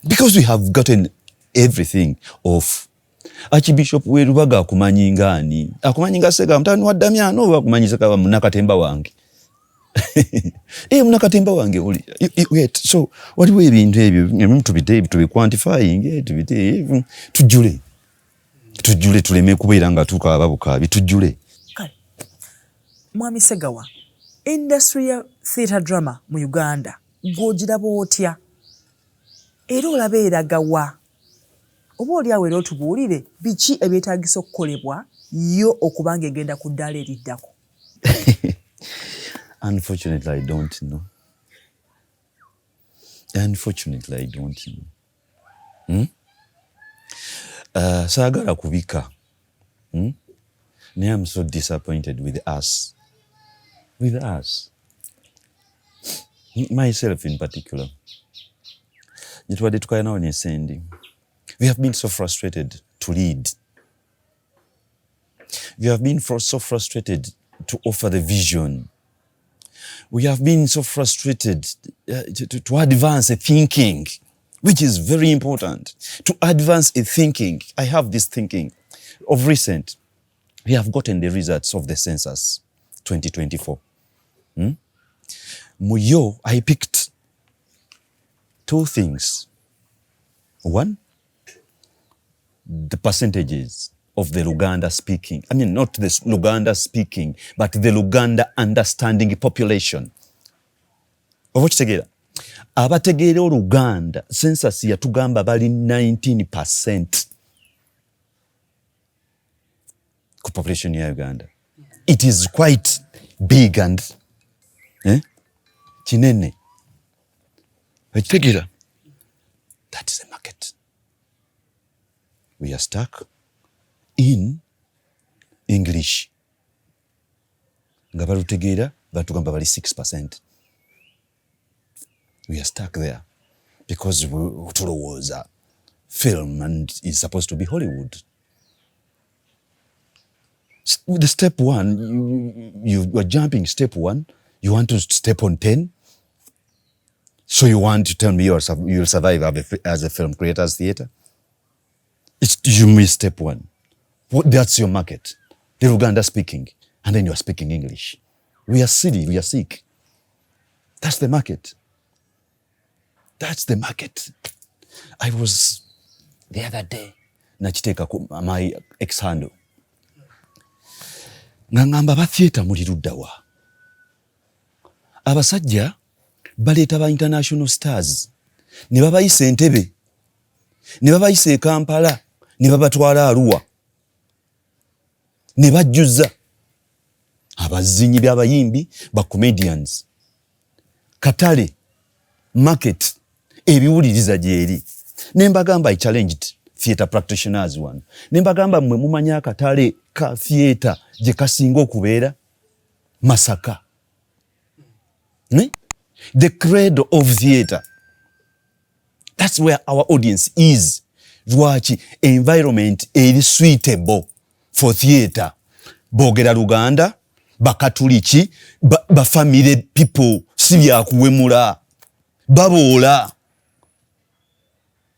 Because we have gotten everything off. Archbishop Werubaga akumanyi ngani? Akumanyi nga Segawa mutani wa Damiano oba akumanyi Segawa munakatemba wange? Munakatemba wange oli. Wait, so waliwo ebintu ebyo to be quantifying, tujjule tuleme kubeera nga tukaaba bukaabi, tujjule. Kale, Mwami Segawa, industry ya theatre drama mu Uganda gw'ogiraba otya? Era olaba eraga wa? Oba oliawo era otubuulire biki ebyetaagisa okukolebwa yo okubanga egenda ku ddaala eriddako? Unfortunately, I don't know. Saagala kubika. Naye I'm so disappointed with us. Myself in particular. Jitwadde tukayanawo ne sendi. We have been so frustrated to lead. We have been so frustrated to offer the vision. We have been so frustrated to advance a thinking, which is very important. To advance a thinking. I have this thinking. Of recent, we have gotten the results of the census 2024. Muyo, I picked two things. One, the percentages of the Luganda speaking. I mean, not the Luganda speaking, but the Luganda understanding population. Ovokitegera. Abategeera Oluganda, census yatugamba bali 19% ku population ya Uganda. It is quite big and kinene. Okitegera. That is a market. We are stuck in English. Nga balutegeera batugamba bali 6%. We are stuck there because tulowooza film and is supposed to be Hollywood. The step one, you are jumping step one, you want to step on 10. So you want to tell me you'll survive as a film creators theatre? You miss step one. That's your market. The Uganda speaking. And then you are speaking English. We are silly, we are sick. That's the market. I was the other day, nakiteeka my ex-handle. Ngamba ba theatre muli luddawa. Abasajja baleeta ba international stars. Ne babayisa Entebbe. Ne babayisa e Kampala. Ne babatwala Arua. Ne bajjuza. Abazinyi b'abayimbi, ba comedians. Katale, market, ebiwuliriza gyeri. Ne mbagamba I challenged theatre practitioners one. Ne mbagamba mmwe mumanya akatale ka theatre gye kasinga okubeera Masaka. The cradle of theatre. That's where our audience is. Lwaki environment is suitable for theatre. Boogera Luganda, bakatuliki, family people, si byakuwemula, baboola.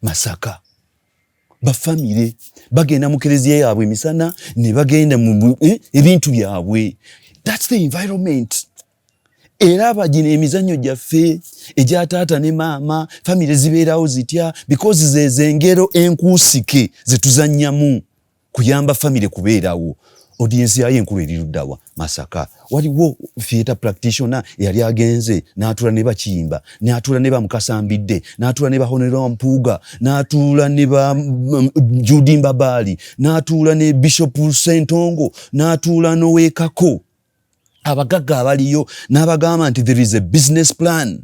Masaka. Family, bagenda mu kereziya yaabwe emisana, ne bagenda mu ebintu byabwe. That's the environment. Era abagina emizannyo gyaffe egya taata ne maama famire zibeerawo zitya because ze engero enkuusike ze tuzannyamu kuyamba famire kubeerawo. Audience yayo enkulu eri luddawa Masaka. Waliwo theatre practitioner yali agenze n'atuula ne bakiyimba, n'atuula ne bamukasambidde, n'atuula ne bahonera Mpuuga, n'atuula ne ba Judy Mbabali, n'atuula ne Bishop Sentongo, n'atuula n'Owekako. Abagagga abaliyo n'abagamba nti there is a business plan.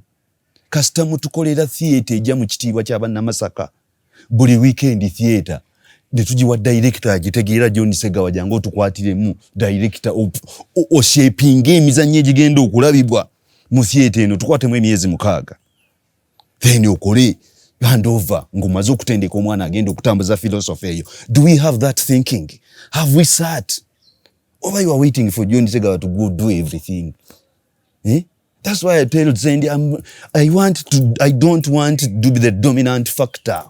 kasita mutukolera theatre ejja mu kitiibwa ky'abannamasaka buli weekend theatre ne tugiwa director agitegeera John Segawa jangu otukwatiremu director oshaping emizannyo egigenda okulabibwa mu theatre eno tukwatemu emyezi 6 then okole handover ngomaze okutendeka omwana agenda okutambuza philosophy eyo. Do we have that thinking? Have we sat? Or you are waiting for John Segawa to go do everything? That's why I tell Zendi I don't want to be the dominant factor.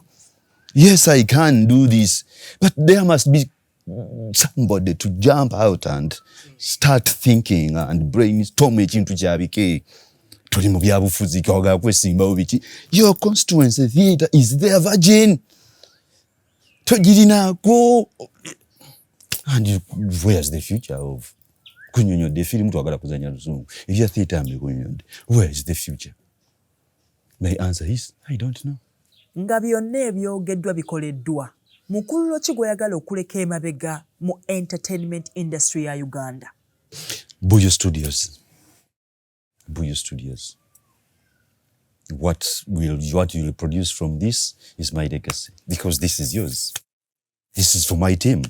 Yes, I can do this, but there must be somebody to jump out and start thinking and brainstorm ekintu kyabike. Tuli mu byabufuzi kawaga kwesimbawo biki. Your constituency theatre is their virgin. Togirinako. And where's the future of kunyonyodde film twagala kuzanya luzungu? If your theatre ambi kunyonyodde, where is the future? My answer is I don't know. Nga byonna ebyogeddwa bikoleddwa, mukululo ki gw'oyagala okuleka emabega mu entertainment industry ya Uganda? Buyo Studios. What you will produce from this is my legacy, because this is yours. This is for my team.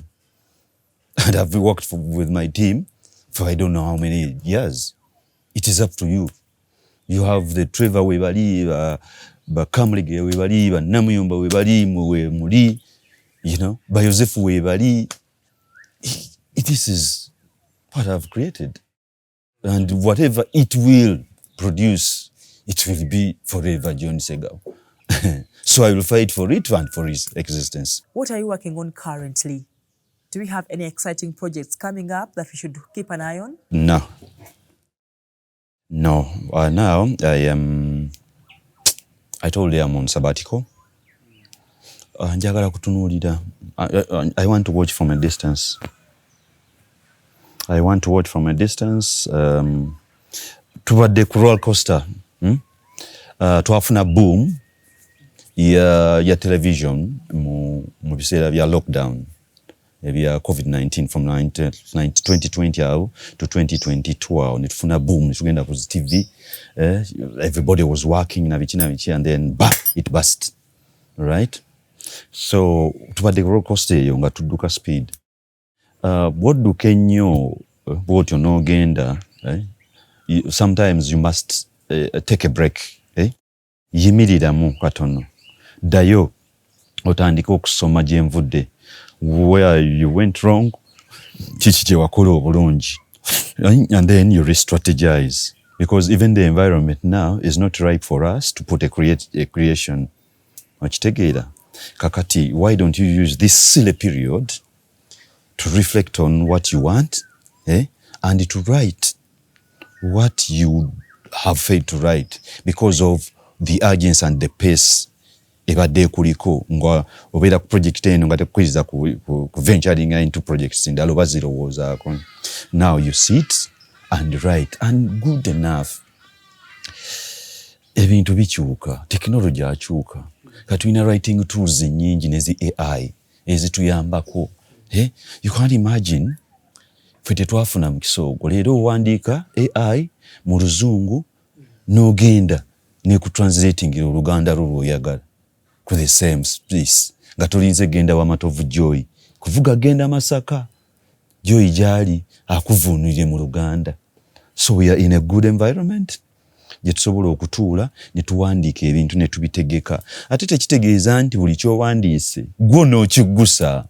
And I've worked with my team for I don't know how many years. It is up to you. You have the Trevor Webali, Bakamlige Webali, Namuyumba Webali, Muli, Joseph Webali. This is what I've created. And whatever it will produce, it will be forever John Segawa. So I will fight for it and for his existence. What are you working on currently? Do we have any exciting projects coming up that we should keep an eye on? No. Now I told you I'm on sabbatical. Njagala kutunuulira. I want to watch from a distance. Tubadde ku roller coaster. Twafuna boom ya television mu biseera bya lockdown ebya COVID-19 from 2020 awo to 2022 awo netufuna boom netugenda ku TV. Everybody was working na biki and then it burst, right? So tubadde ku roller coaster eyo nga tudduka speed. Bwodduka ennyo bwotyo n'ogenda, sometimes you must take a break. Yimiriramu katono, ddayo otandika okusoma gye nvudde, where you went wrong, kiki kye wakola obulungi, and then you re-strategize, because even the environment now is not ripe for us to put a creation. Okitegeera kakati, why don't you use this silly period to reflect on what you want, and to write what you have failed to write because of the urgency and the pace ebadde kuliko nga obeera ku project eno nga tekukiriza ku venturing into projects endala oba zirowoozaako. Now you sit and write, and good enough. Ebintu bikyuka, technology akyuka, katulina writing tools nyingi nezi AI ezituyambako. You can't imagine ffe tetwafuna mu kisoogo, leero owandiika AI mu luzungu n'ogenda ne ku translating Oluganda lulwoyagala ku the same place nga tolinze genda Wamatovu Joy kuvuga genda Masaka Joy gyali akuvuunire mu Luganda. So we are in a good environment gye tusobola okutuula ne tuwandiika ebintu ne tubitegeka, ate tekitegeeza nti buli kyowandiise gwo n'okiggusa.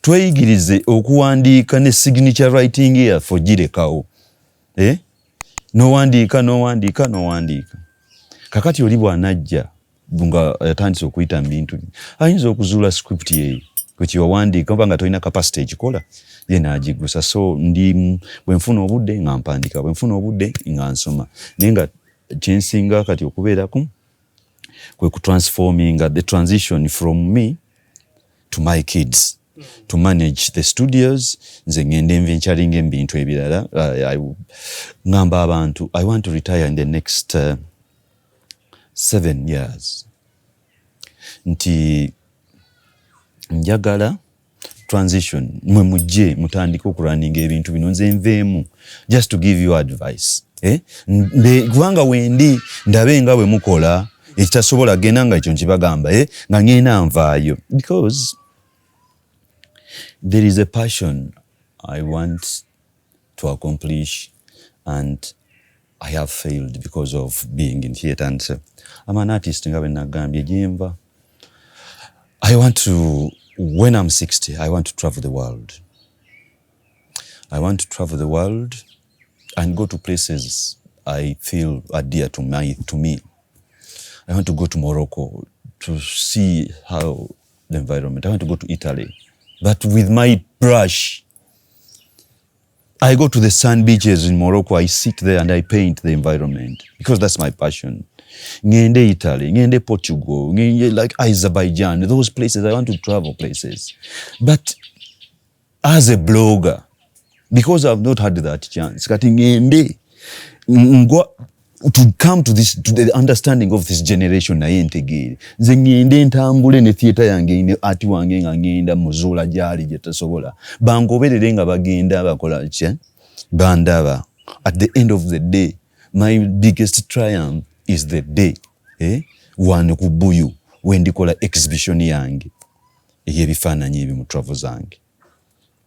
Tweyigirize okuwandiika ne signature writing yaffe girekawo. N'owandiika. Kakati oli bw'anajja nga yatandise okuyita mu bintu, ayinza okuzuula script ye kwe wawandiika oba nga tolina capacity ekikola, ye n'agiggusa. So bwe nfuna obudde nga mpandiika, bwe nfuna obudde nga nsoma. Naye nga kyensinga kati okubeerako kwe kutransforming the transition from me to my kids, to manage the studios, nze ngende venturing ebintu ebirala. Ngamba abantu, I want to retire in the next 7 years. Nti njagala transition mwe mujje mutandika okurunning ebintu bino nze nveemu just to give you advice kubanga wendi ndabe nga bwe mukola ekitasobola genda nga ekyo nkibagamba nga ngenda nvaayo because there is a passion I want to accomplish and I have failed because of being in theatre and I'm an artist nga bwe nagambye gyenva. I want to, when I'm 60, I want to travel the world. I want to travel the world and go to places I feel are dear to me. I want to go to Morocco to see how the environment. I want to go to Italy, but with my brush. I go to the sand beaches in Morocco, I sit there and I paint the environment because that's my passion. Ngende Italy, ngende Portugal, ngende like Azerbaijan, those places, I want to travel places. But as a blogger, because I've not had that chance, kati ngende, to come to the understanding of this generation naye ntegeere nze ngende ntambule ne theatre yange ne ati wange nga ngenda muzuula gyali gye tasobola bangoberere nga bagenda bakola kye bandaba. At the end of the day, my biggest triumph is the day wano ku Buyu wendikola exhibition yange ey'ebifaananyi ebi mu travel zange.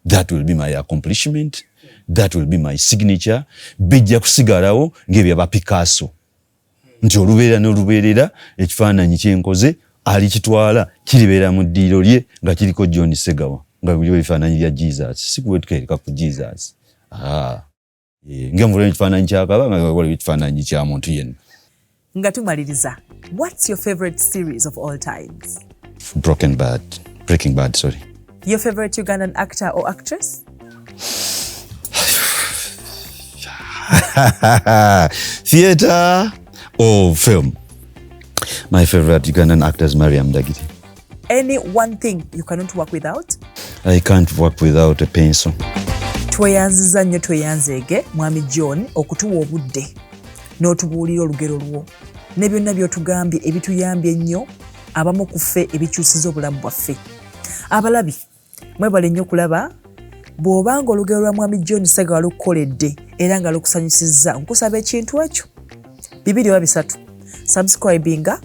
That will be my accomplishment. That will be my signature. Bijja kusigalawo ng'ebyaba Picasso. Nti olubeera n'olubeerera ekifaananyi kyenkoze alikitwala kiribeera mu ddiiro lye nga kiriko John Segawa nga buli ebifaananyi bya Jesus. Sikuwetukereka ku Jesus. Ng'envula ekifaananyi ky'akaba nga bakola ekifaananyi kya muntu yenna. Nga tumaliriza, what's your favorite series of all times? Breaking Bad, sorry. Your favorite Ugandan actor or actress? Theatre or film? My favorite Ugandan actor is Mariam Dagiti. Any one thing you cannot work without? I can't work without a pencil. Tweyanziza nnyo tweyanzeege Mwami John okutuwa obudde n'otubuulira olugero lwo ne byonna by'otugambye ebituyambye ennyo abamu ku ffe ebikyusiza obulamu bwaffe. Abalabi mwebale nnyo kulaba. Bw'obanga olugero lwa Mwami John Segawa lukukoledde era nga lukusanyusizza, nkusaba ekintu ekyo 2 oba 3: subscribinga,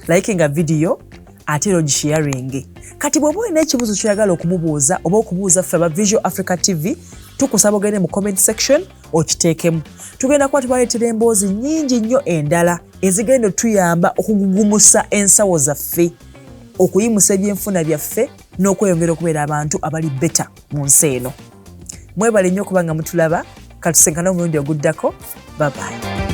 likinga video ate era ogisharinge. Kati bw'oba olina ekibuuzo kyoyagala okumubuuza oba okubuuza ffe aba Visual Africa TV, tukusaba ogende mu comment section okiteekemu. Tugenda kuba tubaleetera emboozi nnyingi nnyo endala ezigenda otuyamba okugugumusa ensawo zaffe, okuyimusa ebyenfuna byaffe n'okweyongera okubeera abantu abali beta mu nsi eno. Mwebale nnyo okuba nga mutulaba. Katusenkana omulundi oguddako. Bye bye.